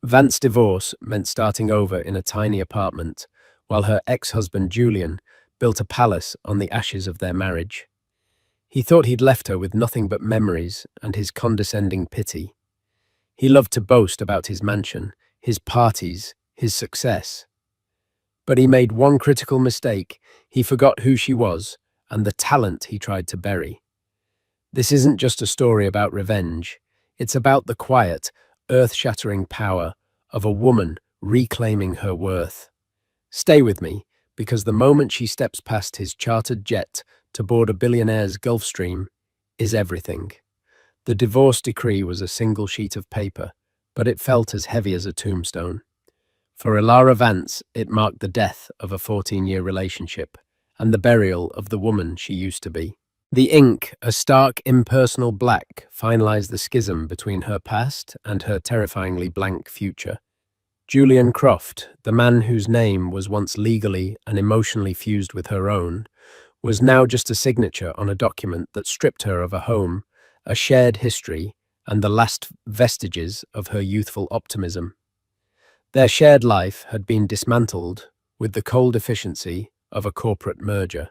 Vance's divorce meant starting over in a tiny apartment, while her ex-husband Julian built a palace on the ashes of their marriage. He thought he'd left her with nothing but memories and his condescending pity. He loved to boast about his mansion, his parties, his success. But he made one critical mistake. He forgot who she was and the talent he tried to bury. This isn't just a story about revenge. It's about the quiet, earth-shattering power of a woman reclaiming her worth. Stay with me, because the moment she steps past his chartered jet to board a billionaire's Gulfstream is everything. The divorce decree was a single sheet of paper, but it felt as heavy as a tombstone. For Alara Vance, it marked the death of a 14-year relationship and the burial of the woman she used to be. The ink, a stark, impersonal black, finalized the schism between her past and her terrifyingly blank future. Julian Croft, the man whose name was once legally and emotionally fused with her own, was now just a signature on a document that stripped her of a home, a shared history, and the last vestiges of her youthful optimism. Their shared life had been dismantled with the cold efficiency of a corporate merger.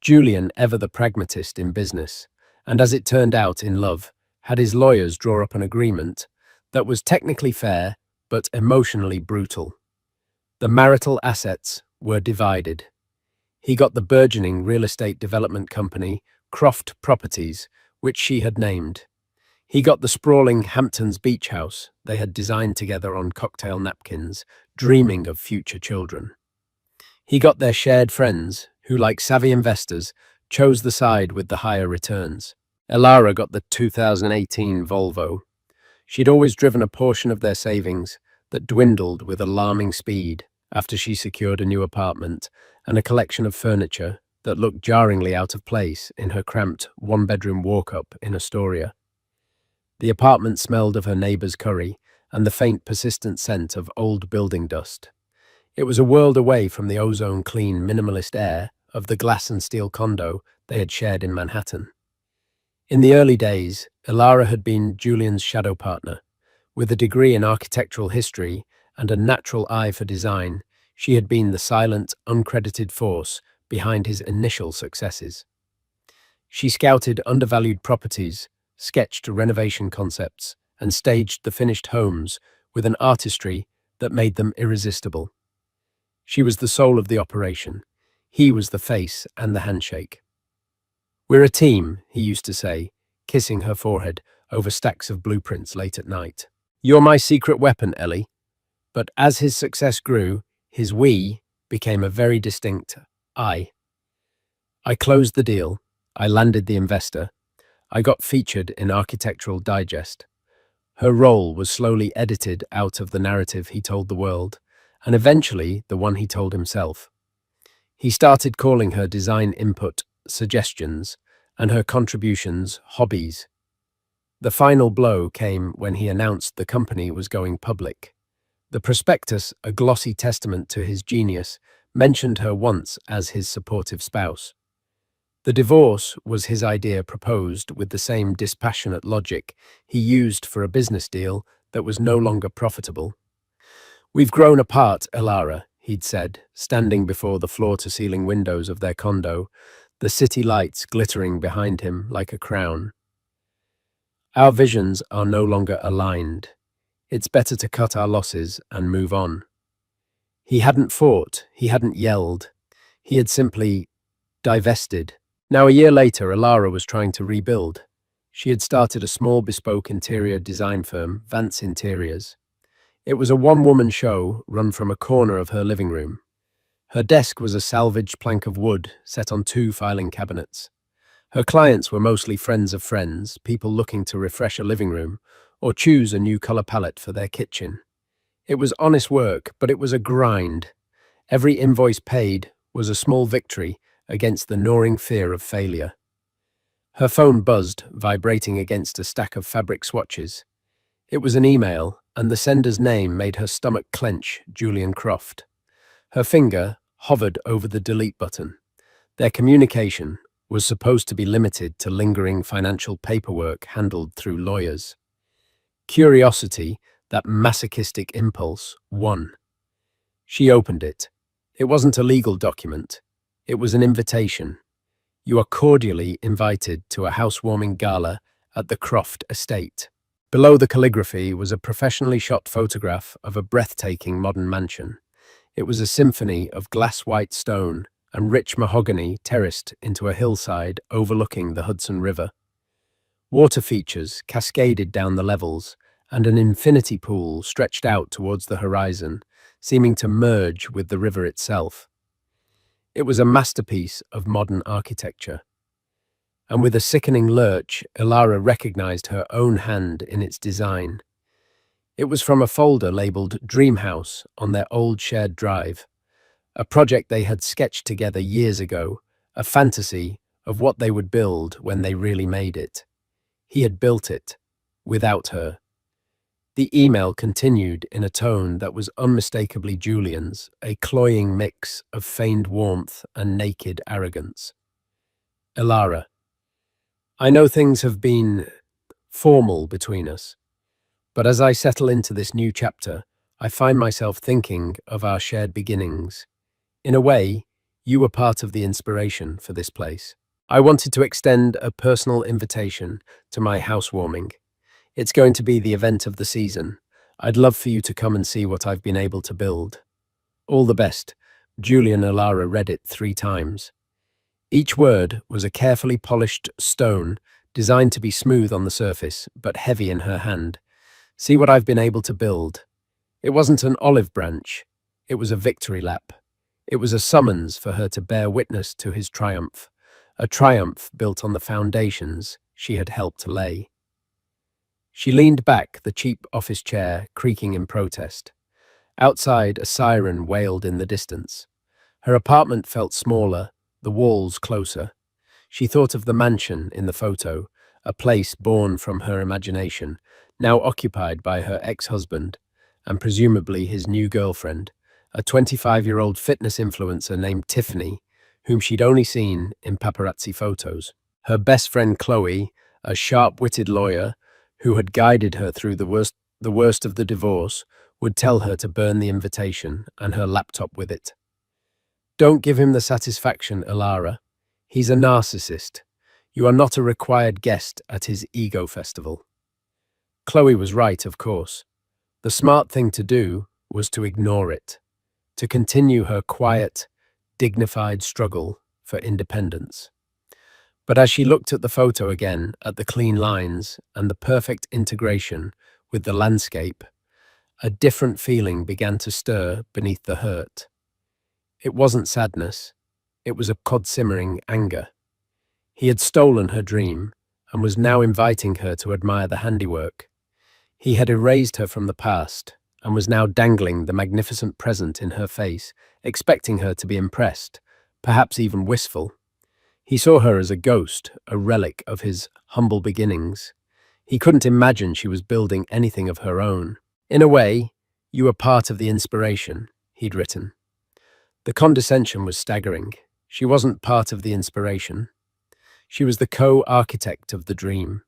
Julian, ever the pragmatist in business, and as it turned out in love, had his lawyers draw up an agreement that was technically fair but emotionally brutal. The marital assets were divided. He got the burgeoning real estate development company, Croft Properties, which she had named. He got the sprawling Hamptons beach house they had designed together on cocktail napkins, dreaming of future children. He got their shared friends, who, like savvy investors, chose the side with the higher returns. Elara got the 2018 Volvo. She'd always driven a portion of their savings that dwindled with alarming speed after she secured a new apartment and a collection of furniture that looked jarringly out of place in her cramped one-bedroom walk-up in Astoria. The apartment smelled of her neighbour's curry and the faint, persistent scent of old building dust. It was a world away from the ozone-clean, minimalist air of the glass and steel condo they had shared in Manhattan. In the early days, Elara had been Julian's shadow partner. With a degree in architectural history and a natural eye for design, she had been the silent, uncredited force behind his initial successes. She scouted undervalued properties, sketched renovation concepts, and staged the finished homes with an artistry that made them irresistible. She was the soul of the operation. He was the face and the handshake. "We're a team," he used to say, kissing her forehead over stacks of blueprints late at night. "You're my secret weapon, Ellie." But as his success grew, his "we" became a very distinct "I." I closed the deal. I landed the investor. I got featured in Architectural Digest. Her role was slowly edited out of the narrative he told the world, and eventually the one he told himself. He started calling her design input suggestions and her contributions hobbies. The final blow came when he announced the company was going public. The prospectus, a glossy testament to his genius, mentioned her once as his supportive spouse. The divorce was his idea, proposed with the same dispassionate logic he used for a business deal that was no longer profitable. "We've grown apart, Elara," he'd said, standing before the floor-to-ceiling windows of their condo, the city lights glittering behind him like a crown. "Our visions are no longer aligned. It's better to cut our losses and move on." He hadn't fought, he hadn't yelled, he had simply divested. Now, a year later, Elara was trying to rebuild. She had started a small bespoke interior design firm, Vance Interiors. It was a one-woman show run from a corner of her living room. Her desk was a salvaged plank of wood set on two filing cabinets. Her clients were mostly friends of friends, people looking to refresh a living room or choose a new color palette for their kitchen. It was honest work, but it was a grind. Every invoice paid was a small victory against the gnawing fear of failure. Her phone buzzed, vibrating against a stack of fabric swatches. It was an email, and the sender's name made her stomach clench, Julian Croft. Her finger hovered over the delete button. Their communication was supposed to be limited to lingering financial paperwork handled through lawyers. Curiosity, that masochistic impulse, won. She opened it. It wasn't a legal document. It was an invitation. "You are cordially invited to a housewarming gala at the Croft estate." Below the calligraphy was a professionally shot photograph of a breathtaking modern mansion. It was a symphony of glass-white stone and rich mahogany terraced into a hillside overlooking the Hudson River. Water features cascaded down the levels, and an infinity pool stretched out towards the horizon, seeming to merge with the river itself. It was a masterpiece of modern architecture. And with a sickening lurch, Elara recognized her own hand in its design. It was from a folder labeled Dream House on their old shared drive, a project they had sketched together years ago, a fantasy of what they would build when they really made it. He had built it, without her. The email continued in a tone that was unmistakably Julian's, a cloying mix of feigned warmth and naked arrogance. "Elara, I know things have been formal between us, but as I settle into this new chapter, I find myself thinking of our shared beginnings. In a way, You were part of the inspiration for this place. I wanted to extend a personal invitation to my housewarming. It's going to be the event of the season. I'd love for you to come and see what I've been able to build. All the best. Julian Alara read it 3 times. Each word was a carefully polished stone designed to be smooth on the surface, but heavy in her hand. See what I've been able to build. It wasn't an olive branch. It was a victory lap. It was a summons for her to bear witness to his triumph, a triumph built on the foundations she had helped to lay. She leaned back, the cheap office chair creaking in protest. Outside, a siren wailed in the distance. Her apartment felt smaller, the walls closer. She thought of the mansion in the photo, a place born from her imagination, now occupied by her ex-husband, and presumably his new girlfriend, a 25-year-old fitness influencer named Tiffany, whom she'd only seen in paparazzi photos. Her best friend Chloe, a sharp-witted lawyer who had guided her through the worst of the divorce, would tell her to burn the invitation and her laptop with it. Don't give him the satisfaction, Alara. He's a narcissist. You are not a required guest at his ego festival. Chloe was right, of course. The smart thing to do was to ignore it, to continue her quiet, dignified struggle for independence. But as she looked at the photo again, at the clean lines and the perfect integration with the landscape, a different feeling began to stir beneath the hurt. It wasn't sadness, it was a cod-simmering anger. He had stolen her dream and was now inviting her to admire the handiwork. He had erased her from the past and was now dangling the magnificent present in her face, expecting her to be impressed, perhaps even wistful. He saw her as a ghost, a relic of his humble beginnings. He couldn't imagine she was building anything of her own. In a way, you were part of the inspiration, he'd written. The condescension was staggering. She wasn't part of the inspiration. She was the co-architect of the dream.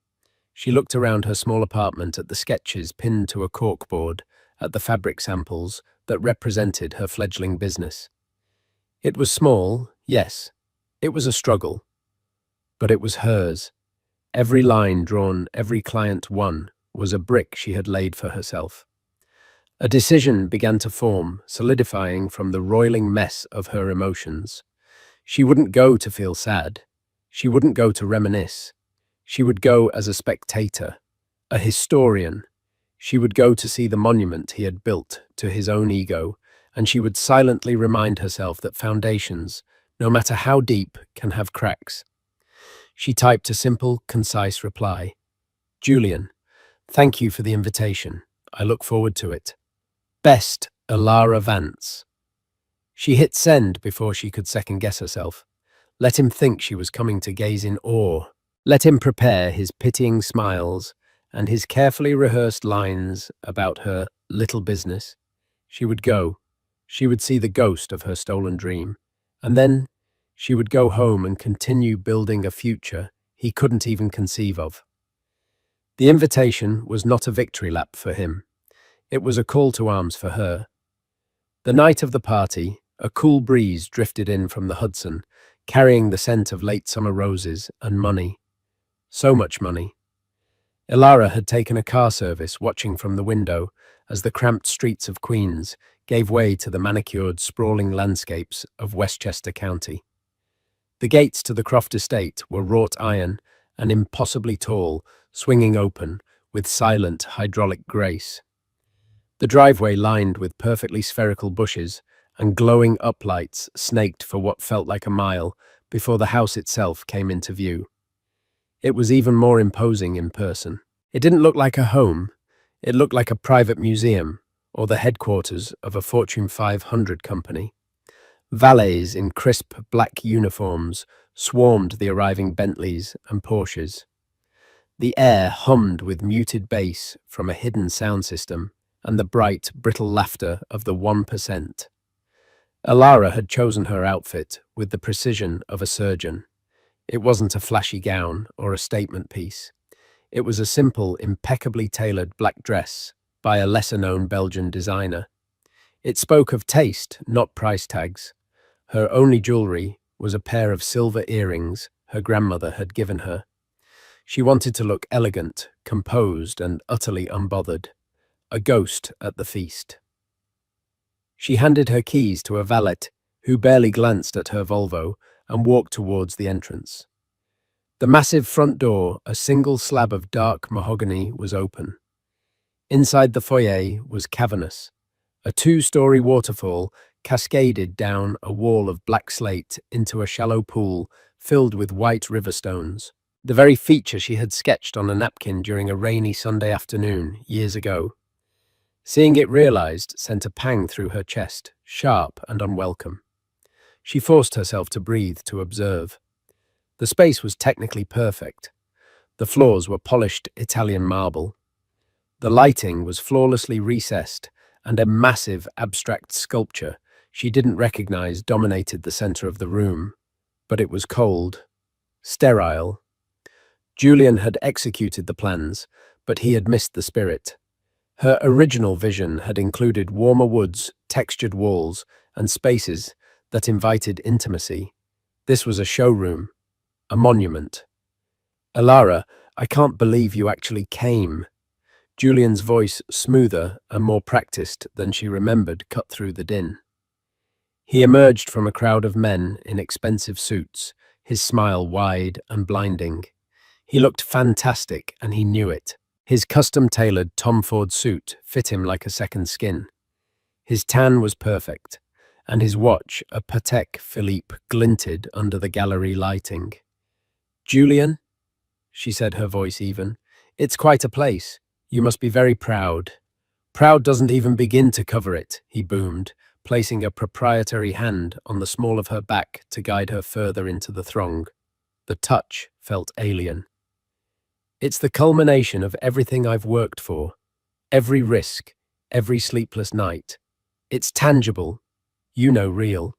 She looked around her small apartment at the sketches pinned to a corkboard, at the fabric samples that represented her fledgling business. It was small, yes. It was a struggle. But it was hers. Every line drawn, every client won, was a brick she had laid for herself. A decision began to form, solidifying from the roiling mess of her emotions. She wouldn't go to feel sad. She wouldn't go to reminisce. She would go as a spectator, a historian. She would go to see the monument he had built to his own ego, and she would silently remind herself that foundations, no matter how deep, can have cracks. She typed a simple, concise reply. Julian, thank you for the invitation. I look forward to it. Best, Alara Vance. She hit send before she could second-guess herself. Let him think she was coming to gaze in awe. Let him prepare his pitying smiles and his carefully rehearsed lines about her little business. She would go. She would see the ghost of her stolen dream. And then she would go home and continue building a future he couldn't even conceive of. The invitation was not a victory lap for him. It was a call to arms for her. The night of the party, a cool breeze drifted in from the Hudson, carrying the scent of late summer roses and money. So much money. Alara had taken a car service, watching from the window as the cramped streets of Queens gave way to the manicured, sprawling landscapes of Westchester County. The gates to the Croft estate were wrought iron and impossibly tall, swinging open with silent hydraulic grace. The driveway lined with perfectly spherical bushes and glowing uplights snaked for what felt like a mile before the house itself came into view. It was even more imposing in person. It didn't look like a home. It looked like a private museum or the headquarters of a Fortune 500 company. Valets in crisp black uniforms swarmed the arriving Bentleys and Porsches. The air hummed with muted bass from a hidden sound system and the bright, brittle laughter of the 1%. Alara had chosen her outfit with the precision of a surgeon. It wasn't a flashy gown or a statement piece. It was a simple, impeccably tailored black dress by a lesser-known Belgian designer. It spoke of taste, not price tags. Her only jewelry was a pair of silver earrings her grandmother had given her. She wanted to look elegant, composed, and utterly unbothered, a ghost at the feast. She handed her keys to a valet who barely glanced at her Volvo and walked towards the entrance. The massive front door, a single slab of dark mahogany, was open. Inside the foyer was cavernous. A two-story waterfall cascaded down a wall of black slate into a shallow pool filled with white river stones, the very feature she had sketched on a napkin during a rainy Sunday afternoon years ago. Seeing it realized sent a pang through her chest, sharp and unwelcome. She forced herself to breathe to observe. The space was technically perfect. The floors were polished Italian marble. The lighting was flawlessly recessed, and a massive abstract sculpture she didn't recognize dominated the center of the room. But it was cold, sterile. Julian had executed the plans, but he had missed the spirit. Her original vision had included warmer woods, textured walls, and spaces that invited intimacy. This was a showroom, a monument. Alara, I can't believe you actually came. Julian's voice, smoother and more practiced than she remembered, cut through the din. He emerged from a crowd of men in expensive suits, his smile wide and blinding. He looked fantastic, and he knew it. His custom-tailored Tom Ford suit fit him like a second skin. His tan was perfect, and his watch, a Patek Philippe, glinted under the gallery lighting. Julian, she said, her voice even, it's quite a place. You must be very proud. Proud doesn't even begin to cover it, he boomed, placing a proprietary hand on the small of her back to guide her further into the throng. The touch felt alien. It's the culmination of everything I've worked for, every risk, every sleepless night. It's tangible, real.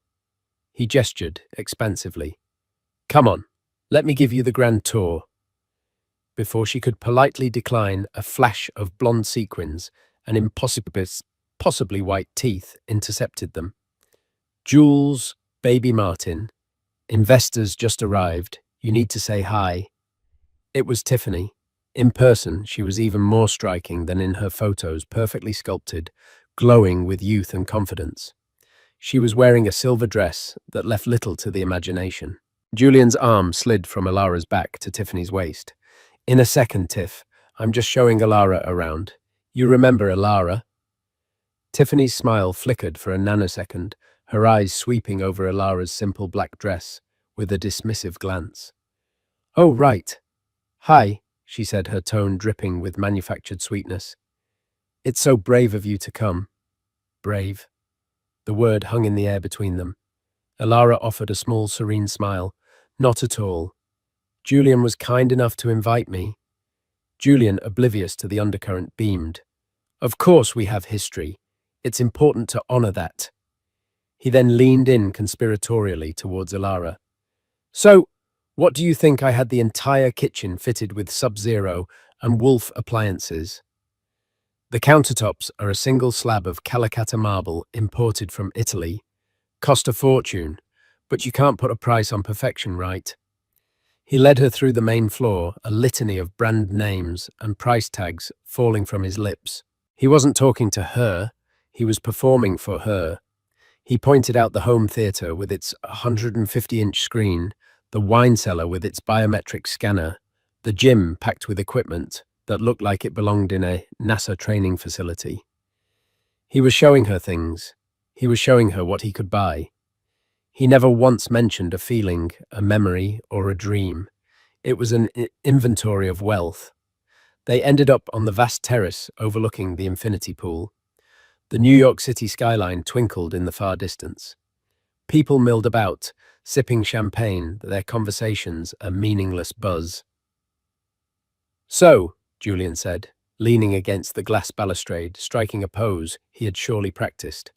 He gestured expansively. Come on, let me give you the grand tour. Before she could politely decline, a flash of blonde sequins and possibly white teeth intercepted them. Jules, baby Martin, investors just arrived. You need to say hi. It was Tiffany. In person, she was even more striking than in her photos, perfectly sculpted, glowing with youth and confidence. She was wearing a silver dress that left little to the imagination. Julian's arm slid from Alara's back to Tiffany's waist. In a second, Tiff. I'm just showing Alara around. You remember Alara? Tiffany's smile flickered for a nanosecond, her eyes sweeping over Alara's simple black dress with a dismissive glance. Oh, right. Hi, she said, her tone dripping with manufactured sweetness. It's so brave of you to come. Brave. The word hung in the air between them. Alara offered a small, serene smile. Not at all. Julian was kind enough to invite me. Julian, oblivious to the undercurrent, beamed. Of course we have history. It's important to honor that. He then leaned in conspiratorially towards Alara. So, what do you think I had the entire kitchen fitted with Sub-Zero and Wolf appliances? The countertops are a single slab of Calacatta marble imported from Italy. Cost a fortune, but you can't put a price on perfection, right? He led her through the main floor, a litany of brand names and price tags falling from his lips. He wasn't talking to her, he was performing for her. He pointed out the home theater with its 150-inch screen, the wine cellar with its biometric scanner, the gym packed with equipment that looked like it belonged in a NASA training facility. He was showing her things. He was showing her what he could buy. He never once mentioned a feeling, a memory, or a dream. It was an inventory of wealth. They ended up on the vast terrace overlooking the infinity pool. The New York City skyline twinkled in the far distance. People milled about, sipping champagne, their conversations a meaningless buzz. So, Julian said, leaning against the glass balustrade, striking a pose he had surely practiced.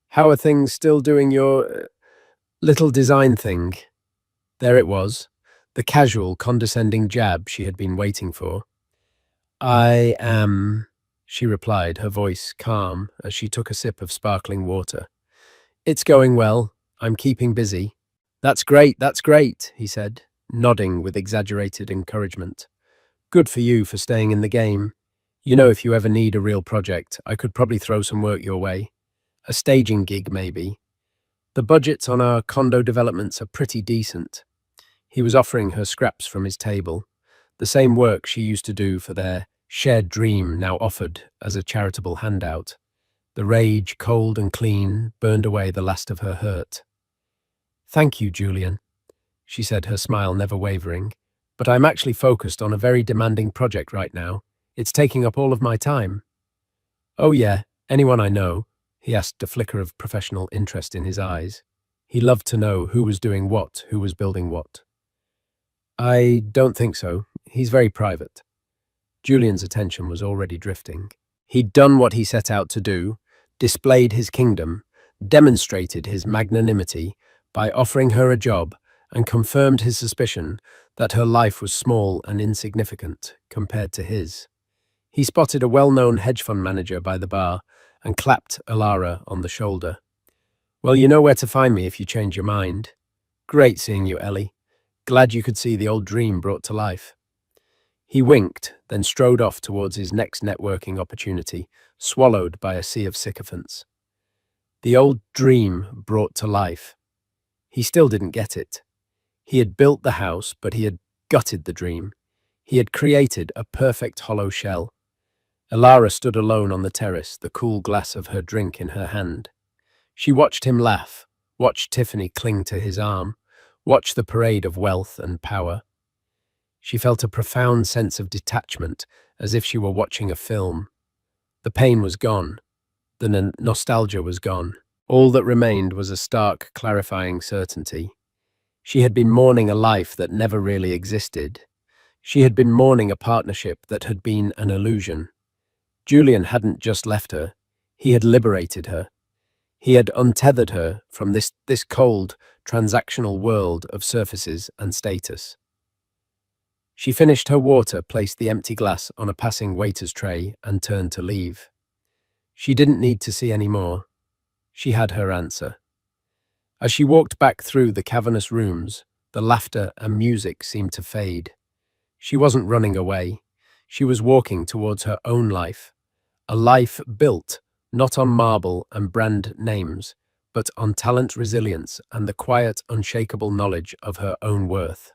How are things still doing your little design thing? There it was, the casual, condescending jab she had been waiting for. I am, she replied, her voice calm as she took a sip of sparkling water. It's going well. I'm keeping busy. That's great, he said, nodding with exaggerated encouragement. Good for you for staying in the game. You know, if you ever need a real project, I could probably throw some work your way. A staging gig, maybe. The budgets on our condo developments are pretty decent. He was offering her scraps from his table, the same work she used to do for their shared dream now offered as a charitable handout. The rage, cold and clean, burned away the last of her hurt. Thank you, Julian, she said, her smile never wavering. But I'm actually focused on a very demanding project right now. It's taking up all of my time. Oh yeah, anyone I know? He asked, a flicker of professional interest in his eyes. He loved to know who was doing what, who was building what. I don't think so. He's very private. Julian's attention was already drifting. He'd done what he set out to do, displayed his kingdom, demonstrated his magnanimity by offering her a job, and confirmed his suspicion that her life was small and insignificant compared to his. He spotted a well-known hedge fund manager by the bar and clapped Alara on the shoulder. Well, you know where to find me if you change your mind. Great seeing you, Ellie. Glad you could see the old dream brought to life. He winked, then strode off towards his next networking opportunity, swallowed by a sea of sycophants. The old dream brought to life. He still didn't get it. He had built the house, but he had gutted the dream. He had created a perfect hollow shell. Alara stood alone on the terrace, the cool glass of her drink in her hand. She watched him laugh, watched Tiffany cling to his arm, watched the parade of wealth and power. She felt a profound sense of detachment, as if she were watching a film. The pain was gone. The nostalgia was gone. All that remained was a stark, clarifying certainty. She had been mourning a life that never really existed. She had been mourning a partnership that had been an illusion. Julian hadn't just left her. He had liberated her. He had untethered her from this cold, transactional world of surfaces and status. She finished her water, placed the empty glass on a passing waiter's tray, and turned to leave. She didn't need to see any more. She had her answer. As she walked back through the cavernous rooms, the laughter and music seemed to fade. She wasn't running away. She was walking towards her own life, a life built not on marble and brand names, but on talent, resilience, and the quiet, unshakable knowledge of her own worth.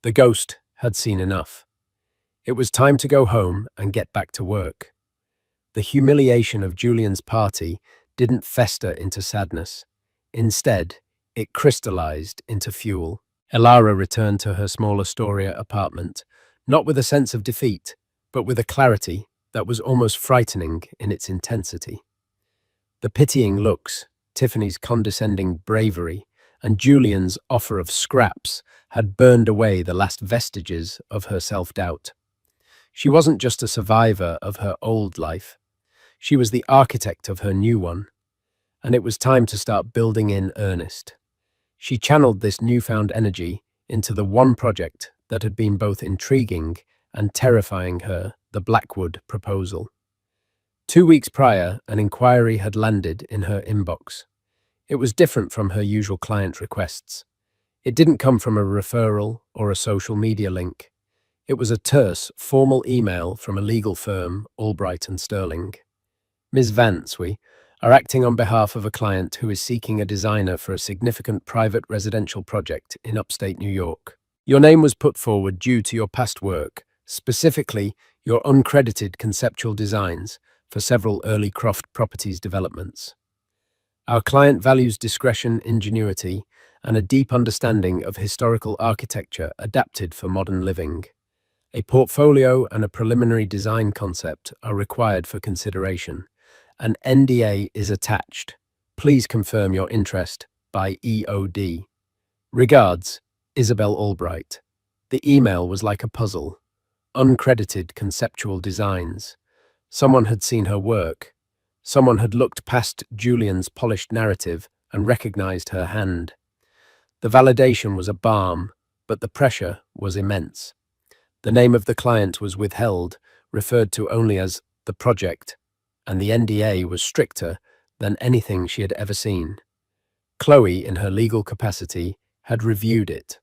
The ghost had seen enough. It was time to go home and get back to work. The humiliation of Julian's party didn't fester into sadness. Instead, it crystallized into fuel. Alara returned to her small Astoria apartment, not with a sense of defeat, but with a clarity that was almost frightening in its intensity. The pitying looks, Tiffany's condescending bravery, and Julian's offer of scraps had burned away the last vestiges of her self-doubt. She wasn't just a survivor of her old life. She was the architect of her new one, and it was time to start building in earnest. She channeled this newfound energy into the one project that had been both intriguing and terrifying her, the Blackwood proposal. 2 weeks prior, an inquiry had landed in her inbox. It was different from her usual client requests. It didn't come from a referral or a social media link. It was a terse, formal email from a legal firm, Albright and Sterling. Ms. Vance, we are acting on behalf of a client who is seeking a designer for a significant private residential project in upstate New York. Your name was put forward due to your past work, specifically your uncredited conceptual designs for several early Croft Properties developments. Our client values discretion, ingenuity, and a deep understanding of historical architecture adapted for modern living. A portfolio and a preliminary design concept are required for consideration. An NDA is attached. Please confirm your interest by EOD. Regards, Isabel Albright. The email was like a puzzle. Uncredited conceptual designs. Someone had seen her work. Someone had looked past Julian's polished narrative and recognized her hand. The validation was a balm, but the pressure was immense. The name of the client was withheld, referred to only as the project, and the NDA was stricter than anything she had ever seen. Chloe, in her legal capacity, had reviewed it.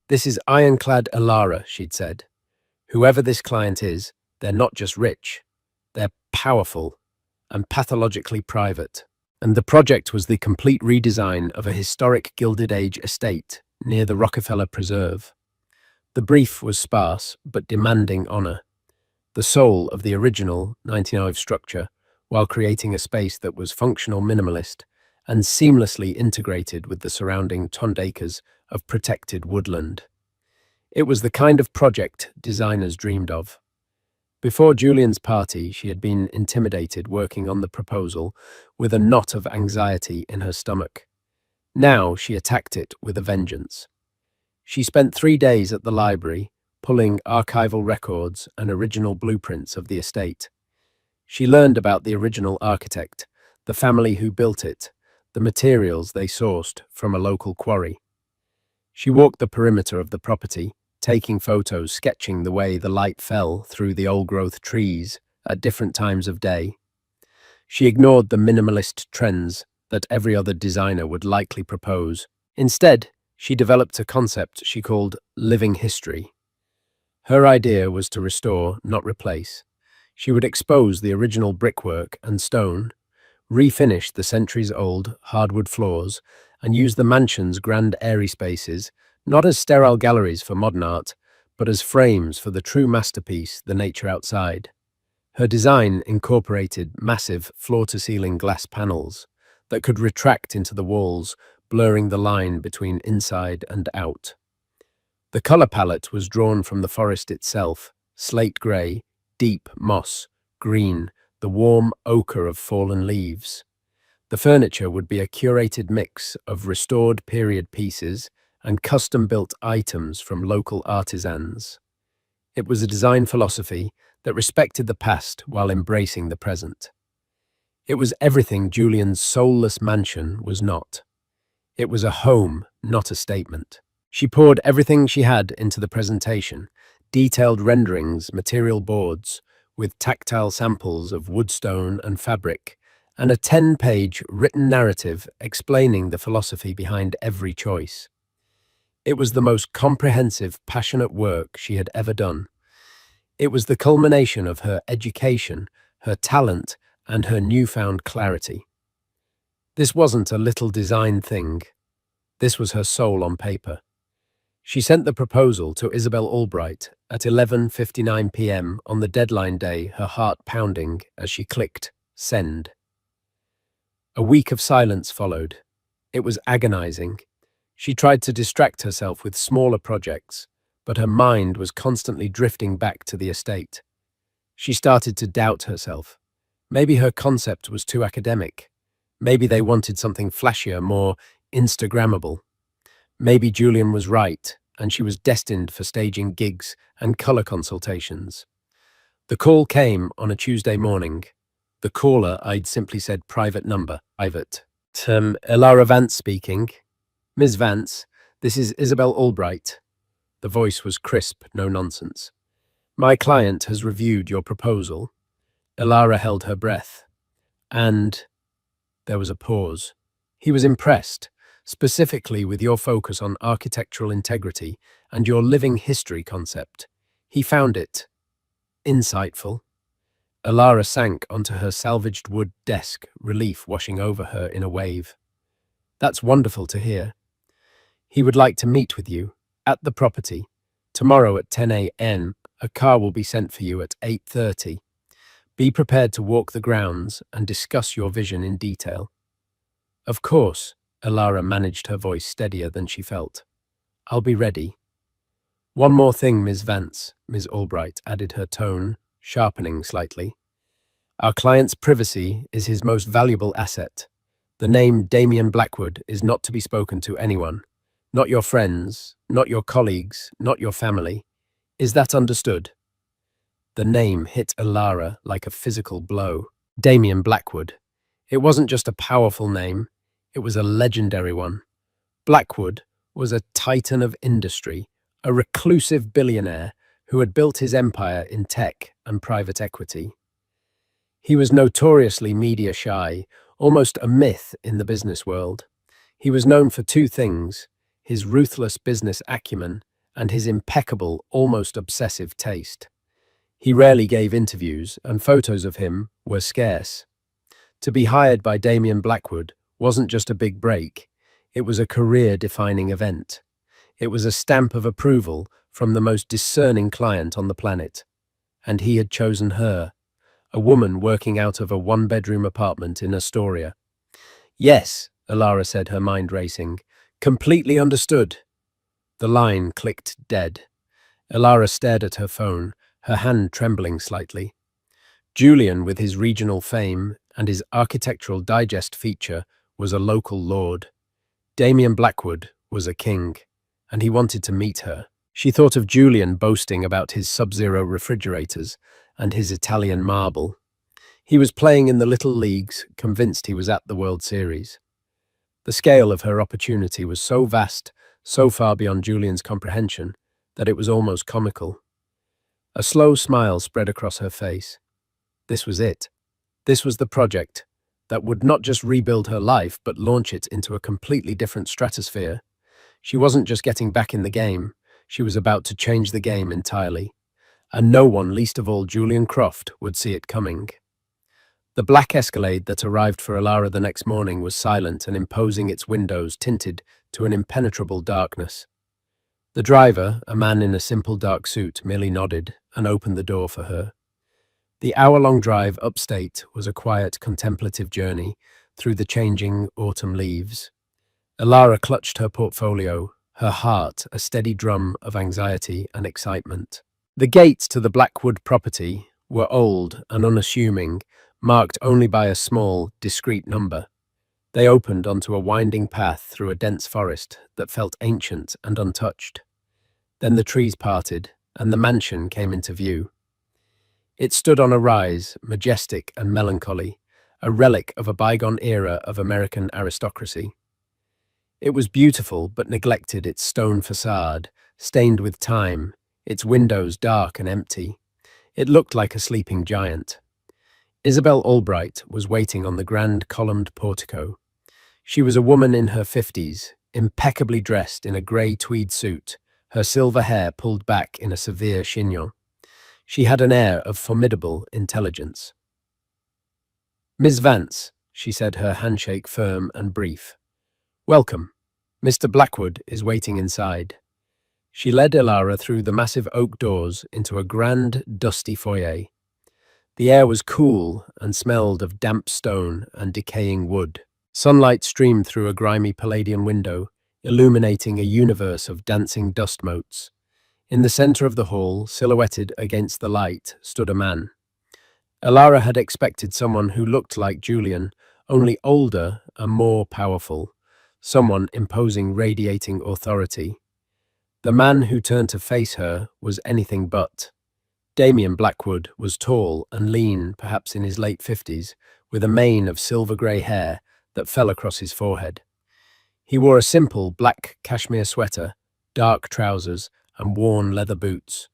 "This is ironclad Alara," she'd said. "Whoever this client is, they're not just rich, they're powerful and pathologically private." And the project was the complete redesign of a historic Gilded Age estate near the Rockefeller Preserve. The brief was sparse but demanding honor, the soul of the original 1905 structure, while creating a space that was functional minimalist and seamlessly integrated with the surrounding 200 acres of protected woodland. It was the kind of project designers dreamed of. Before Julian's party, she had been intimidated working on the proposal with a knot of anxiety in her stomach. Now she attacked it with a vengeance. She spent 3 days at the library, pulling archival records and original blueprints of the estate. She learned about the original architect, the family who built it, the materials they sourced from a local quarry. She walked the perimeter of the property, taking photos, sketching the way the light fell through the old-growth trees at different times of day. She ignored the minimalist trends that every other designer would likely propose. Instead, she developed a concept she called living history. Her idea was to restore, not replace. She would expose the original brickwork and stone, refinish the centuries-old hardwood floors, and use the mansion's grand airy spaces not as sterile galleries for modern art, but as frames for the true masterpiece, the nature outside. Her design incorporated massive floor-to-ceiling glass panels that could retract into the walls, blurring the line between inside and out. The color palette was drawn from the forest itself: slate gray, deep moss, green, the warm ochre of fallen leaves. The furniture would be a curated mix of restored period pieces and custom-built items from local artisans. It was a design philosophy that respected the past while embracing the present. It was everything Julian's soulless mansion was not. It was a home, not a statement. She poured everything she had into the presentation: detailed renderings, material boards, with tactile samples of woodstone and fabric, and a 10-page written narrative explaining the philosophy behind every choice. It was the most comprehensive, passionate work she had ever done. It was the culmination of her education, her talent, and her newfound clarity. This wasn't a little design thing. This was her soul on paper. She sent the proposal to Isabel Albright at 11:59 p.m. on the deadline day, her heart pounding as she clicked send. A week of silence followed. It was agonizing. She tried to distract herself with smaller projects, but her mind was constantly drifting back to the estate. She started to doubt herself. Maybe her concept was too academic. Maybe they wanted something flashier, more Instagrammable. Maybe Julian was right, and she was destined for staging gigs and color consultations. The call came on a Tuesday morning. The caller, I'd simply said private number. Private. Elara Vance speaking. "Ms. Vance, this is Isabel Albright." The voice was crisp, no nonsense. "My client has reviewed your proposal." Elara held her breath. "And—" There was a pause. "He was impressed, specifically with your focus on architectural integrity and your living history concept. He found it insightful." Elara sank onto her salvaged wood desk, relief washing over her in a wave. "That's wonderful to hear. He would like to meet with you at the property tomorrow at 10 a.m. A car will be sent for you at 8:30. Be prepared to walk the grounds and discuss your vision in detail." "Of course," Elara managed her voice steadier than she felt. "I'll be ready." "One more thing, Ms. Vance," Ms. Albright added, her tone sharpening slightly. "Our client's privacy is his most valuable asset. The name Damien Blackwood is not to be spoken to anyone. Not your friends, not your colleagues, not your family. Is that understood?" The name hit Elara like a physical blow. Damien Blackwood. It wasn't just a powerful name, it was a legendary one. Blackwood was a titan of industry, a reclusive billionaire who had built his empire in tech and private equity. He was notoriously media shy, almost a myth in the business world. He was known for two things: his ruthless business acumen and his impeccable, almost obsessive taste. He rarely gave interviews, and photos of him were scarce. To be hired by Damien Blackwood wasn't just a big break, it was a career-defining event. It was a stamp of approval from the most discerning client on the planet. And he had chosen her, a woman working out of a one-bedroom apartment in Astoria. Yes, Alara said, her mind racing. Completely understood. The line clicked dead. Alara stared at her phone, her hand trembling slightly. Julian, with his regional fame and his architectural digest feature, was a local lord. Damien Blackwood was a king, and he wanted to meet her. She thought of Julian boasting about his sub-zero refrigerators and his Italian marble. He was playing in the little leagues, convinced he was at the World Series. The scale of her opportunity was so vast, so far beyond Julian's comprehension, that it was almost comical. A slow smile spread across her face. This was it. This was the project that would not just rebuild her life, but launch it into a completely different stratosphere. She wasn't just getting back in the game, she was about to change the game entirely. And no one, least of all Julian Croft, would see it coming. The black Escalade that arrived for Alara the next morning was silent and imposing, its windows tinted to an impenetrable darkness. The driver, a man in a simple dark suit, merely nodded and opened the door for her. The hour-long drive upstate was a quiet, contemplative journey through the changing autumn leaves. Alara clutched her portfolio, her heart a steady drum of anxiety and excitement. The gates to the Blackwood property were old and unassuming, marked only by a small, discreet number. They opened onto a winding path through a dense forest that felt ancient and untouched. Then the trees parted, and the mansion came into view. It stood on a rise, majestic and melancholy, a relic of a bygone era of American aristocracy. It was beautiful but neglected, its stone facade, stained with time, its windows dark and empty. It looked like a sleeping giant. Isabel Albright was waiting on the grand columned portico. She was a woman in her 50s, impeccably dressed in a grey tweed suit, her silver hair pulled back in a severe chignon. She had an air of formidable intelligence. "Miss Vance," she said, her handshake firm and brief. "Welcome. Mr. Blackwood is waiting inside." She led Alara through the massive oak doors into a grand, dusty foyer. The air was cool and smelled of damp stone and decaying wood. Sunlight streamed through a grimy Palladian window, illuminating a universe of dancing dust motes. In the center of the hall, silhouetted against the light, stood a man. Alara had expected someone who looked like Julian, only older and more powerful, someone imposing, radiating authority. The man who turned to face her was anything but. Damien Blackwood was tall and lean, perhaps in his late 50s, with a mane of silver-grey hair that fell across his forehead. He wore a simple black cashmere sweater, dark trousers, and worn leather boots.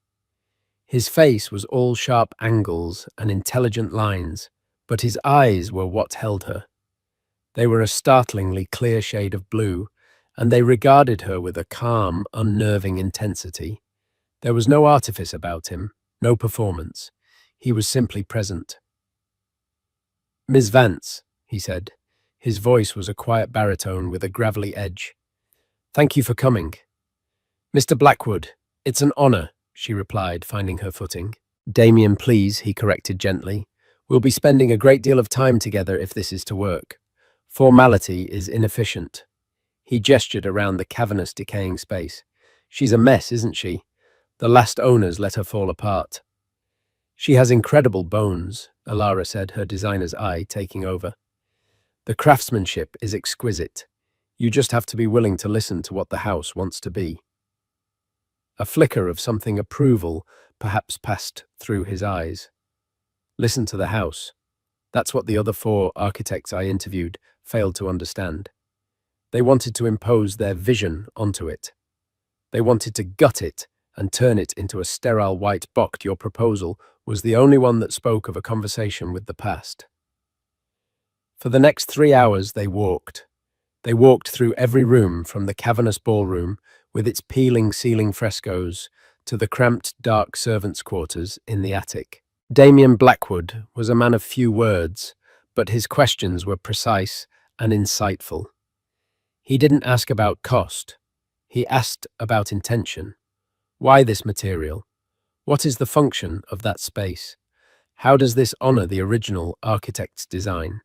His face was all sharp angles and intelligent lines, but his eyes were what held her. They were a startlingly clear shade of blue, and they regarded her with a calm, unnerving intensity. There was no artifice about him, no performance. He was simply present. "Miss Vance," he said. His voice was a quiet baritone with a gravelly edge. "Thank you for coming." "Mr. Blackwood, it's an honor," she replied, finding her footing. "Damien, please," he corrected gently. "We'll be spending a great deal of time together if this is to work. Formality is inefficient." He gestured around the cavernous, decaying space. "She's a mess, isn't she? The last owners let her fall apart." "She has incredible bones," Alara said, her designer's eye taking over. "The craftsmanship is exquisite. You just have to be willing to listen to what the house wants to be." A flicker of something approval perhaps passed through his eyes. Listen to the house. That's what the other 4 architects I interviewed failed to understand. They wanted to impose their vision onto it. They wanted to gut it and turn it into a sterile white box. Your proposal was the only one that spoke of a conversation with the past. For the next 3 hours they walked. They walked through every room, from the cavernous ballroom with its peeling ceiling frescoes to the cramped, dark servants' quarters in the attic. Damien Blackwood was a man of few words, but his questions were precise and insightful. He didn't ask about cost. He asked about intention. Why this material? What is the function of that space? How does this honor the original architect's design?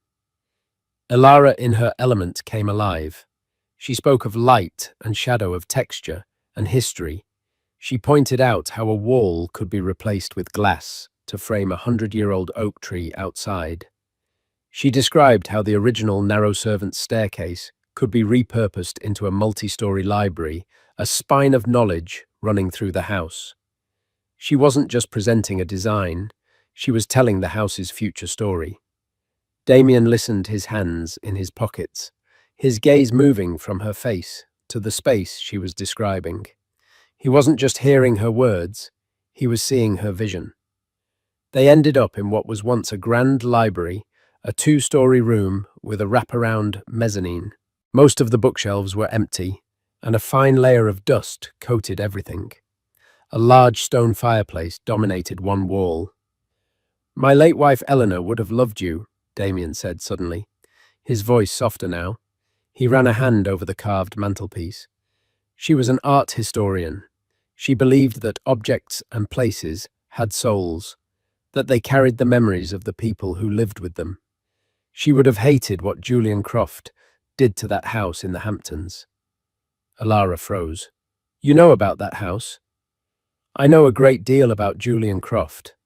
Elara in her element came alive. She spoke of light and shadow, of texture and history. She pointed out how a wall could be replaced with glass to frame a 100-year-old oak tree outside. She described how the original narrow servants' staircase could be repurposed into a multi-story library, a spine of knowledge running through the house. She wasn't just presenting a design, she was telling the house's future story. Damien listened, his hands in his pockets, his gaze moving from her face to the space she was describing. He wasn't just hearing her words, he was seeing her vision. They ended up in what was once a grand library, a 2-story room with a wraparound mezzanine. Most of the bookshelves were empty, and a fine layer of dust coated everything. A large stone fireplace dominated one wall. "My late wife Eleanor would have loved you," Damien said suddenly, his voice softer now. He ran a hand over the carved mantelpiece. She was an art historian. She believed that objects and places had souls, that they carried the memories of the people who lived with them. She would have hated what Julian Croft did to that house in the Hamptons. Elara froze. "You know about that house?" "I know a great deal about Julian Croft,"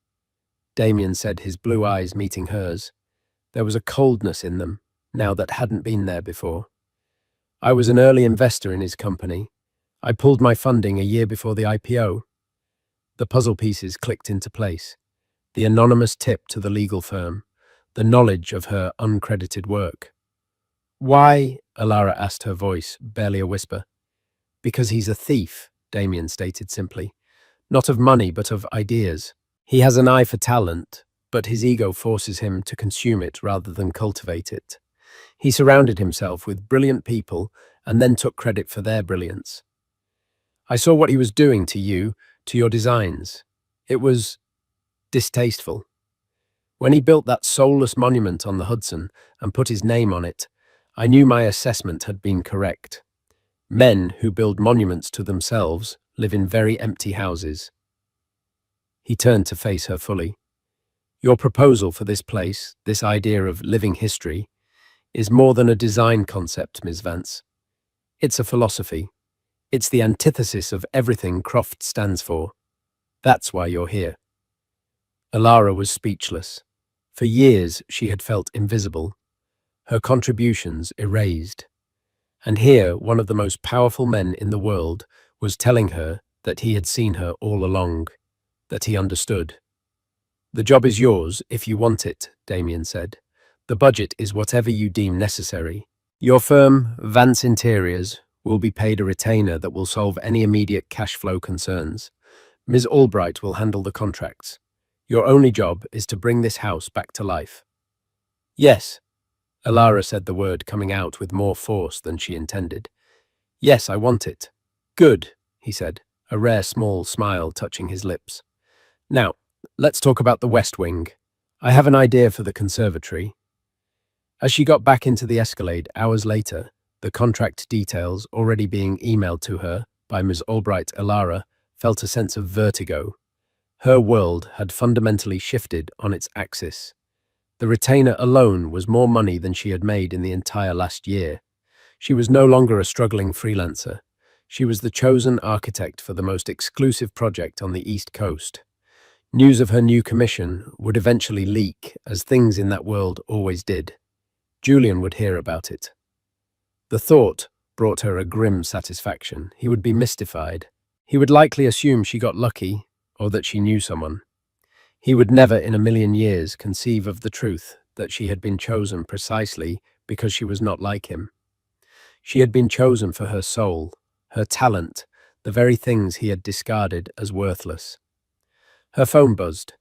Damien said, his blue eyes meeting hers. There was a coldness in them, now that hadn't been there before. "I was an early investor in his company. I pulled my funding a year before the IPO." The puzzle pieces clicked into place. The anonymous tip to the legal firm, the knowledge of her uncredited work. "Why?" Elara asked, her voice barely a whisper. "Because he's a thief," Damien stated simply. "Not of money, but of ideas. He has an eye for talent, but his ego forces him to consume it rather than cultivate it. He surrounded himself with brilliant people and then took credit for their brilliance. I saw what he was doing to you, to your designs. It was distasteful. When he built that soulless monument on the Hudson and put his name on it, I knew my assessment had been correct. Men who build monuments to themselves live in very empty houses." He turned to face her fully. "Your proposal for this place, this idea of living history, is more than a design concept, Ms. Vance. It's a philosophy. It's the antithesis of everything Croft stands for. That's why you're here." Elara was speechless. For years she had felt invisible, her contributions erased. And here one of the most powerful men in the world was telling her that he had seen her all along, that he understood. "The job is yours if you want it," Damien said. "The budget is whatever you deem necessary. Your firm, Vance Interiors, will be paid a retainer that will solve any immediate cash flow concerns. Ms. Albright will handle the contracts. Your only job is to bring this house back to life." "Yes," Elara said, the word coming out with more force than she intended. "Yes, I want it." "Good," he said, a rare small smile touching his lips. "Now, let's talk about the West Wing. I have an idea for the conservatory." As she got back into the Escalade hours later, the contract details already being emailed to her by Ms. Albright, Elara felt a sense of vertigo. Her world had fundamentally shifted on its axis. The retainer alone was more money than she had made in the entire last year. She was no longer a struggling freelancer. She was the chosen architect for the most exclusive project on the East Coast. News of her new commission would eventually leak, as things in that world always did. Julian would hear about it. The thought brought her a grim satisfaction. He would be mystified. He would likely assume she got lucky, or that she knew someone. He would never in a million years conceive of the truth that she had been chosen precisely because she was not like him. She had been chosen for her soul, her talent, the very things he had discarded as worthless. Her phone buzzed.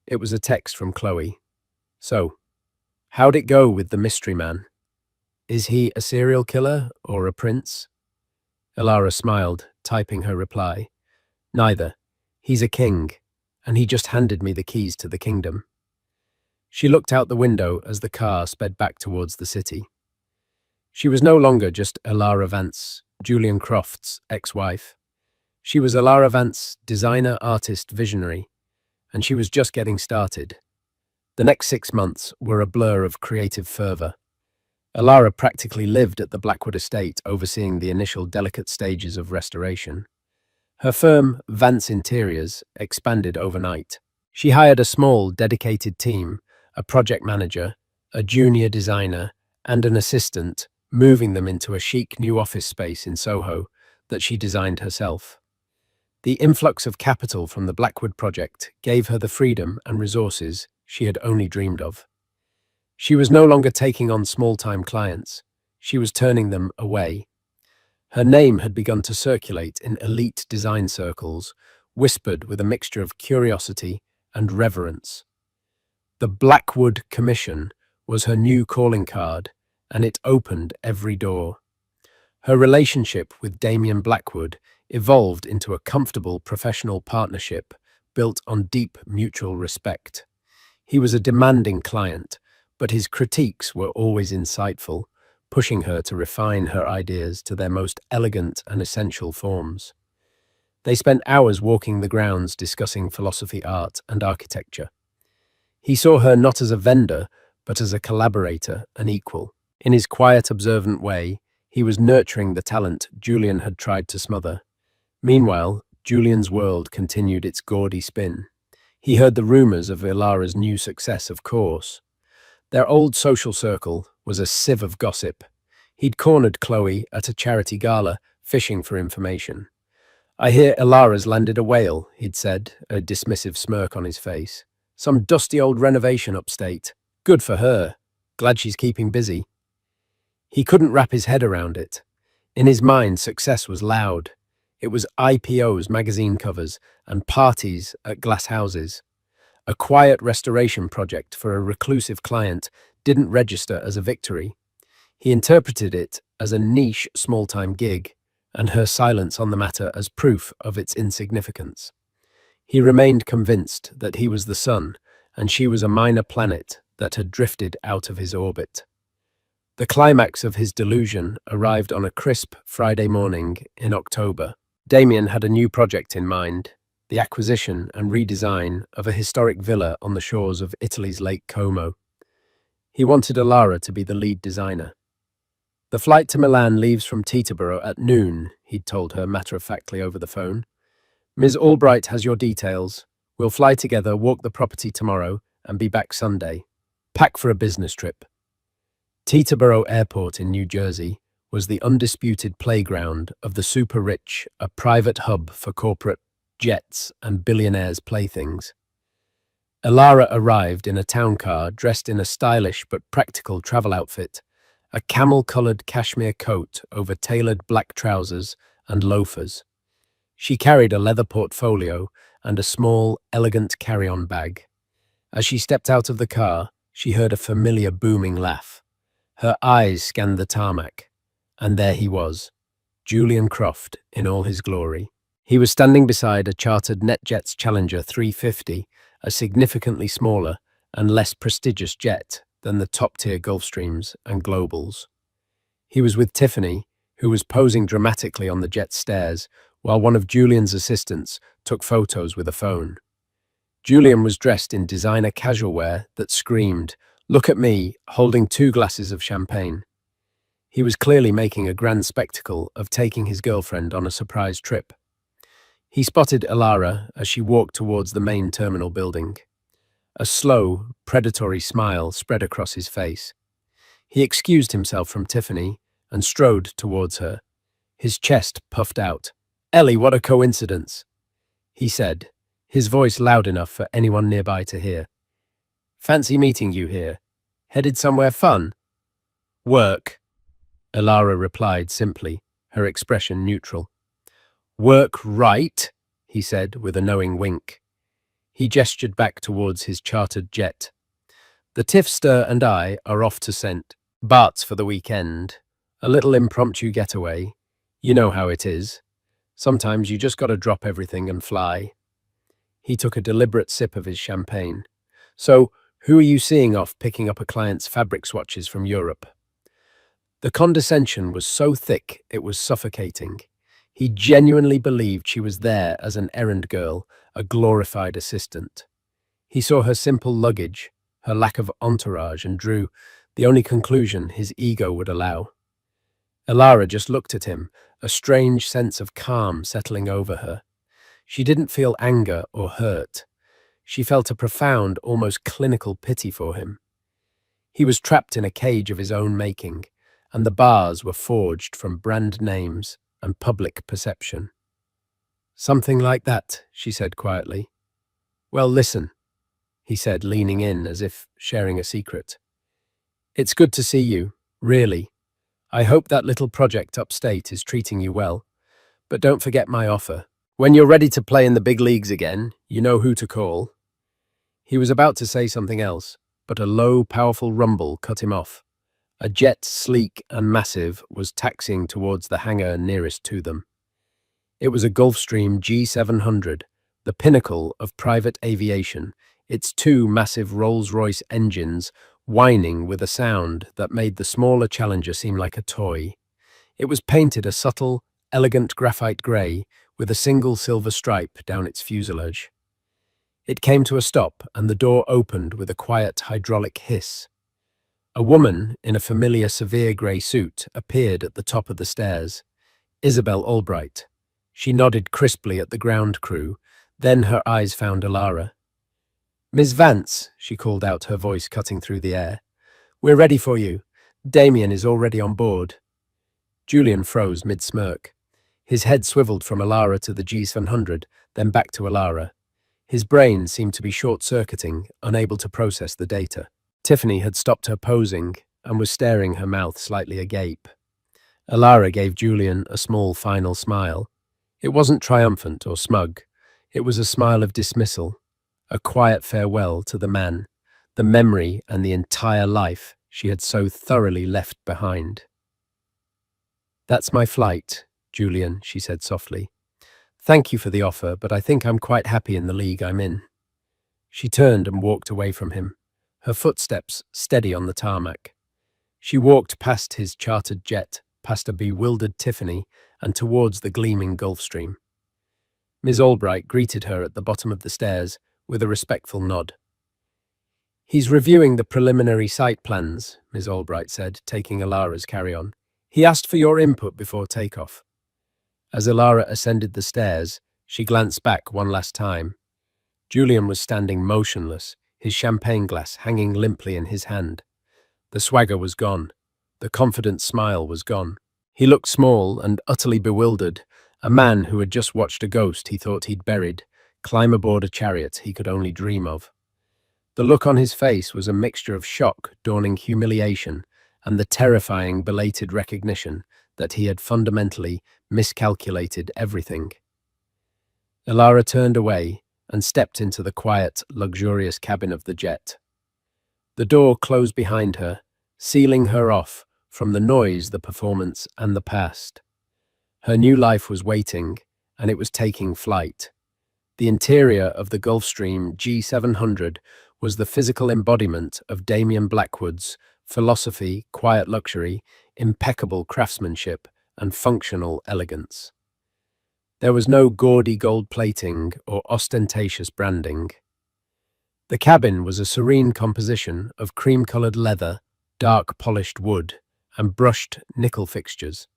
It was a text from Chloe. "So, how'd it go with the mystery man?" Is he a serial killer or a prince? Elara smiled, typing her reply. Neither. He's a king, and he just handed me the keys to the kingdom. She looked out the window as the car sped back towards the city. She was no longer just Elara Vance, Julian Croft's ex-wife. She was Elara Vance, designer, artist, visionary, and she was just getting started. The next 6 months were a blur of creative fervour. Elara practically lived at the Blackwood estate, overseeing the initial delicate stages of restoration. Her firm, Vance Interiors, expanded overnight. She hired a small, dedicated team, a project manager, a junior designer, and an assistant, moving them into a chic new office space in Soho that she designed herself. The influx of capital from the Blackwood project gave her the freedom and resources she had only dreamed of. She was no longer taking on small-time clients. She was turning them away. Her name had begun to circulate in elite design circles, whispered with a mixture of curiosity and reverence. The Blackwood Commission was her new calling card, and it opened every door. Her relationship with Damien Blackwood evolved into a comfortable professional partnership built on deep mutual respect. He was a demanding client, but his critiques were always insightful, pushing her to refine her ideas to their most elegant and essential forms. They spent hours walking the grounds discussing philosophy, art, and architecture. He saw her not as a vendor, but as a collaborator, an equal. In his quiet, observant way, he was nurturing the talent Julian had tried to smother. Meanwhile, Julian's world continued its gaudy spin. He heard the rumors of Elara's new success, of course. Their old social circle was a sieve of gossip. He'd cornered Chloe at a charity gala, fishing for information. I hear Elara's landed a whale, he'd said, a dismissive smirk on his face. Some dusty old renovation upstate. Good for her. Glad she's keeping busy. He couldn't wrap his head around it. In his mind, success was loud. It was IPOs, magazine covers, and parties at glass houses. A quiet restoration project for a reclusive client didn't register as a victory. He interpreted it as a niche, small-time gig, and her silence on the matter as proof of its insignificance. He remained convinced that he was the sun, and she was a minor planet that had drifted out of his orbit. The climax of his delusion arrived on a crisp Friday morning in October. Damien had a new project in mind, the acquisition and redesign of a historic villa on the shores of Italy's Lake Como. He wanted Elara to be the lead designer. The flight to Milan leaves from Teterboro at noon, he'd told her matter-of-factly over the phone. Ms. Albright has your details. We'll fly together, walk the property tomorrow, and be back Sunday. Pack for a business trip. Teterboro Airport in New Jersey was the undisputed playground of the super-rich, a private hub for corporate jets and billionaires' playthings. Elara arrived in a town car dressed in a stylish but practical travel outfit, a camel-colored cashmere coat over tailored black trousers and loafers. She carried a leather portfolio and a small, elegant carry-on bag. As she stepped out of the car, she heard a familiar booming laugh. Her eyes scanned the tarmac, and there he was, Julian Croft in all his glory. He was standing beside a chartered NetJets Challenger 350, a significantly smaller and less prestigious jet than the top-tier Gulfstreams and Globals. He was with Tiffany, who was posing dramatically on the jet's stairs, while one of Julian's assistants took photos with a phone. Julian was dressed in designer casual wear that screamed, "Look at me," holding 2 glasses of champagne. He was clearly making a grand spectacle of taking his girlfriend on a surprise trip. He spotted Elara as she walked towards the main terminal building. A slow, predatory smile spread across his face. He excused himself from Tiffany and strode towards her. His chest puffed out. "Ellie, what a coincidence," he said, his voice loud enough for anyone nearby to hear. "Fancy meeting you here. Headed somewhere fun?" "Work," Elara replied simply, her expression neutral. "Work right," he said with a knowing wink. He gestured back towards his chartered jet. "The Tifster and I are off to St. Bart's for the weekend. A little impromptu getaway. You know how it is. Sometimes you just gotta drop everything and fly. He took a deliberate sip of his champagne. So, who are you seeing off picking up a client's fabric swatches from Europe? The condescension was so thick it was suffocating. He genuinely believed she was there as an errand girl, a glorified assistant. He saw her simple luggage, her lack of entourage, and drew the only conclusion his ego would allow. Elara just looked at him, a strange sense of calm settling over her. She didn't feel anger or hurt. She felt a profound, almost clinical pity for him. He was trapped in a cage of his own making, and the bars were forged from brand names and public perception. Something like that, she said quietly. Well, listen, he said, leaning in as if sharing a secret. It's good to see you, really. I hope that little project upstate is treating you well. But don't forget my offer. When you're ready to play in the big leagues again, you know who to call. He was about to say something else, but a low, powerful rumble cut him off. A jet, sleek and massive, was taxiing towards the hangar nearest to them. It was a Gulfstream G700, the pinnacle of private aviation, its two massive Rolls-Royce engines whining with a sound that made the smaller Challenger seem like a toy. It was painted a subtle, elegant graphite grey with a single silver stripe down its fuselage. It came to a stop, and the door opened with a quiet hydraulic hiss. A woman in a familiar severe grey suit appeared at the top of the stairs. Isabel Albright. She nodded crisply at the ground crew, then her eyes found Elara. Miss Vance, she called out, her voice cutting through the air. We're ready for you. Damien is already on board. Julian froze mid-smirk. His head swiveled from Elara to the G700, then back to Elara. His brain seemed to be short-circuiting, unable to process the data. Tiffany had stopped her posing and was staring, her mouth slightly agape. Elara gave Julian a small final smile. It wasn't triumphant or smug. It was a smile of dismissal, a quiet farewell to the man, the memory and the entire life she had so thoroughly left behind. That's my flight, Julian, she said softly. Thank you for the offer, but I think I'm quite happy in the league I'm in. She turned and walked away from him, her footsteps steady on the tarmac. She walked past his chartered jet, past a bewildered Tiffany, and towards the gleaming Gulfstream. Miss Albright greeted her at the bottom of the stairs with a respectful nod. He's reviewing the preliminary site plans, Miss Albright said, taking Elara's carry-on. He asked for your input before takeoff. As Elara ascended the stairs, she glanced back one last time. Julian was standing motionless, his champagne glass hanging limply in his hand. The swagger was gone. The confident smile was gone. He looked small and utterly bewildered, a man who had just watched a ghost he thought he'd buried climb aboard a chariot he could only dream of. The look on his face was a mixture of shock, dawning humiliation, and the terrifying belated recognition that he had fundamentally miscalculated everything. Elara turned away and stepped into the quiet, luxurious cabin of the jet. The door closed behind her, sealing her off from the noise, the performance, and the past. Her new life was waiting, and it was taking flight. The interior of the Gulfstream G700 was the physical embodiment of Damien Blackwood's philosophy, quiet luxury, impeccable craftsmanship, and functional elegance. There was no gaudy gold plating or ostentatious branding. The cabin was a serene composition of cream-colored leather, dark polished wood, and brushed nickel fixtures.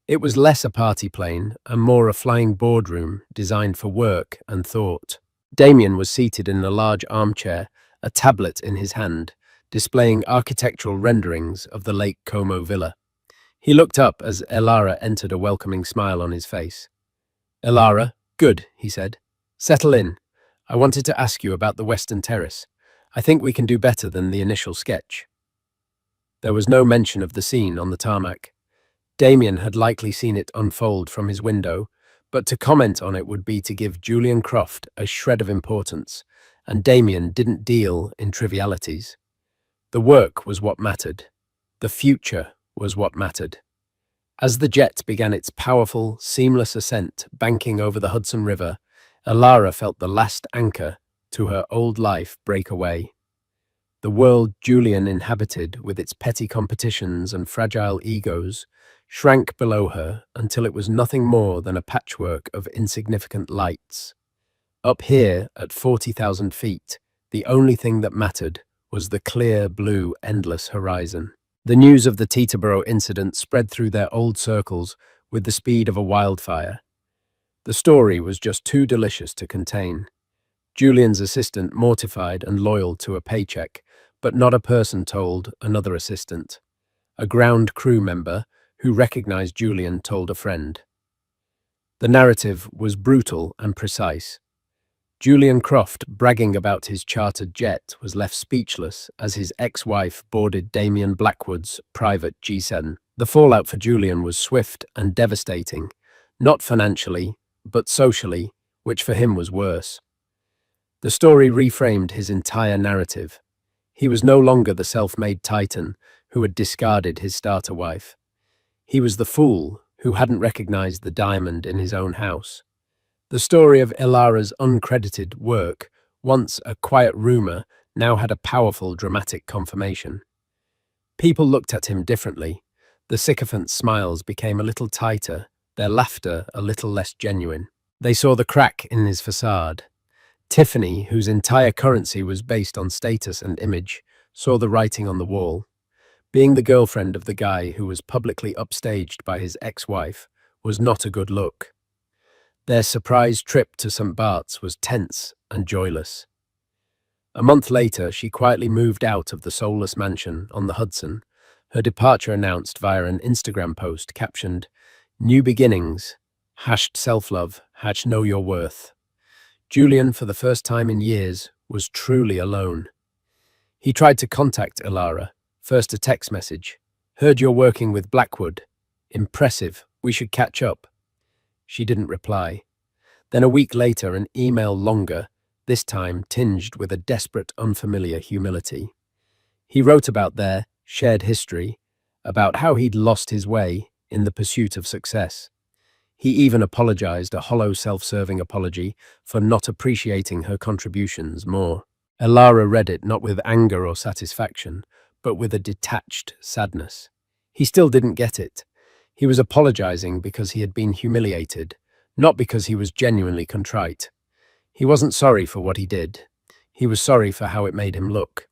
It was less a party plane and more a flying boardroom designed for work and thought. Damien was seated in a large armchair, a tablet in his hand, displaying architectural renderings of the Lake Como villa. He looked up as Elara entered, a welcoming smile on his face. Elara, good, he said. Settle in. I wanted to ask you about the Western Terrace. I think we can do better than the initial sketch. There was no mention of the scene on the tarmac. Damien had likely seen it unfold from his window, but to comment on it would be to give Julian Croft a shred of importance, and Damien didn't deal in trivialities. The work was what mattered. The future was what mattered. As the jet began its powerful, seamless ascent, banking over the Hudson River, Alara felt the last anchor to her old life break away. The world Julian inhabited, with its petty competitions and fragile egos, shrank below her until it was nothing more than a patchwork of insignificant lights. Up here, at 40,000 feet, the only thing that mattered was the clear, blue, endless horizon. The news of the Teterboro incident spread through their old circles with the speed of a wildfire. The story was just too delicious to contain. Julian's assistant mortified and loyal to a paycheck, but not a person told another assistant. A ground crew member who recognized Julian told a friend. The narrative was brutal and precise. Julian Croft, bragging about his chartered jet, was left speechless as his ex-wife boarded Damien Blackwood's private G7. The fallout for Julian was swift and devastating, not financially, but socially, which for him was worse. The story reframed his entire narrative. He was no longer the self-made titan who had discarded his starter wife. He was the fool who hadn't recognized the diamond in his own house. The story of Ilara's uncredited work, once a quiet rumor, now had a powerful dramatic confirmation. People looked at him differently. The sycophant's smiles became a little tighter, their laughter a little less genuine. They saw the crack in his facade. Tiffany, whose entire currency was based on status and image, saw the writing on the wall. Being the girlfriend of the guy who was publicly upstaged by his ex-wife was not a good look. Their surprise trip to St. Bart's was tense and joyless. A month later, she quietly moved out of the soulless mansion on the Hudson, her departure announced via an Instagram post captioned, "New beginnings, #self-love, #know your worth." Julian, for the first time in years, was truly alone. He tried to contact Ilara, first a text message. "Heard you're working with Blackwood. Impressive, we should catch up." She didn't reply. Then a week later, an email longer, this time tinged with a desperate, unfamiliar humility. He wrote about their shared history, about how he'd lost his way in the pursuit of success. He even apologized, a hollow, self-serving apology, for not appreciating her contributions more. Ilara read it not with anger or satisfaction, but with a detached sadness. He still didn't get it. He was apologizing because he had been humiliated, not because he was genuinely contrite. He wasn't sorry for what he did. He was sorry for how it made him look.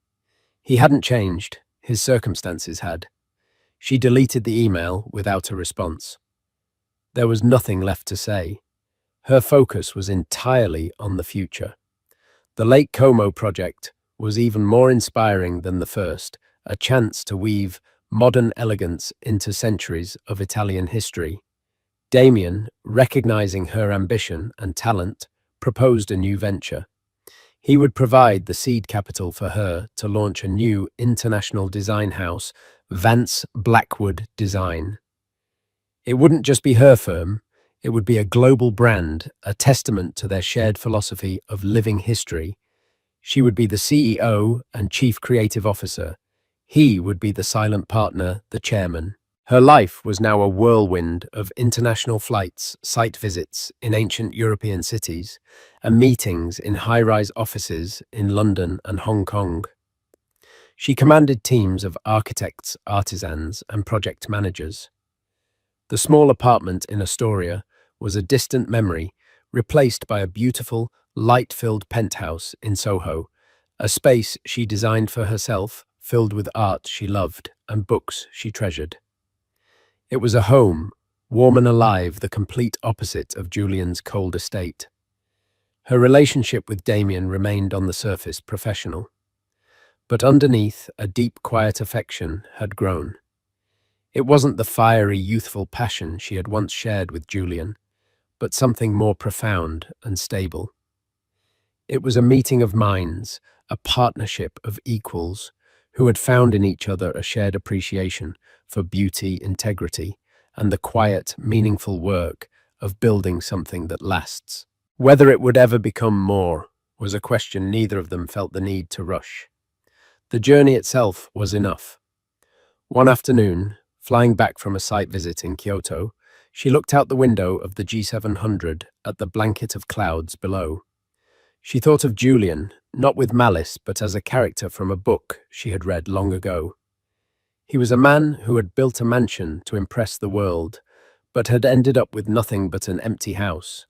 He hadn't changed. His circumstances had. She deleted the email without a response. There was nothing left to say. Her focus was entirely on the future. The Lake Como project was even more inspiring than the first, a chance to weave modern elegance into centuries of Italian history. Damien, recognizing her ambition and talent, proposed a new venture. He would provide the seed capital for her to launch a new international design house, Vance Blackwood Design. It wouldn't just be her firm, it would be a global brand, a testament to their shared philosophy of living history. She would be the CEO and Chief Creative Officer. He would be the silent partner, the chairman. Her life was now a whirlwind of international flights, site visits in ancient European cities, and meetings in high-rise offices in London and Hong Kong. She commanded teams of architects, artisans, and project managers. The small apartment in Astoria was a distant memory, replaced by a beautiful, light-filled penthouse in Soho, a space she designed for herself, filled with art she loved and books she treasured. It was a home, warm and alive, the complete opposite of Julian's cold estate. Her relationship with Damien remained on the surface professional, but underneath, a deep, quiet affection had grown. It wasn't the fiery, youthful passion she had once shared with Julian, but something more profound and stable. It was a meeting of minds, a partnership of equals, who had found in each other a shared appreciation for beauty, integrity, and the quiet, meaningful work of building something that lasts. Whether it would ever become more was a question neither of them felt the need to rush. The journey itself was enough. One afternoon, flying back from a site visit in Kyoto, she looked out the window of the G700 at the blanket of clouds below. She thought of Julian, not with malice, but as a character from a book she had read long ago. He was a man who had built a mansion to impress the world, but had ended up with nothing but an empty house.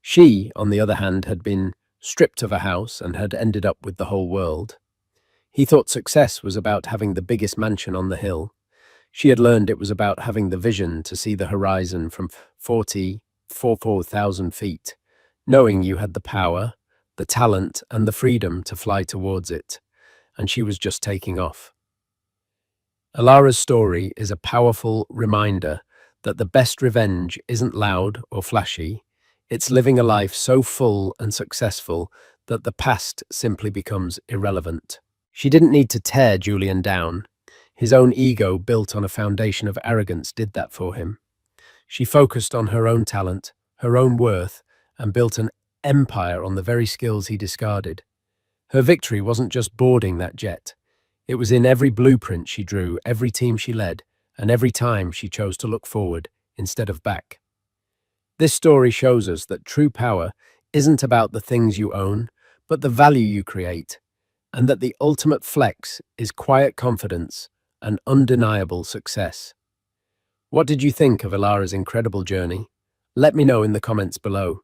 She, on the other hand, had been stripped of a house and had ended up with the whole world. He thought success was about having the biggest mansion on the hill. She had learned it was about having the vision to see the horizon from 44,000 feet, knowing you had the power, the talent, and the freedom to fly towards it, and she was just taking off. Alara's story is a powerful reminder that the best revenge isn't loud or flashy, it's living a life so full and successful that the past simply becomes irrelevant. She didn't need to tear Julian down. His own ego, built on a foundation of arrogance, did that for him. She focused on her own talent, her own worth, and built an empire on the very skills he discarded. Her victory wasn't just boarding that jet. It was in every blueprint she drew, every team she led, and every time she chose to look forward instead of back. This story shows us that true power isn't about the things you own, but the value you create, and that the ultimate flex is quiet confidence and undeniable success. What did you think of Ilara's incredible journey? Let me know in the comments below.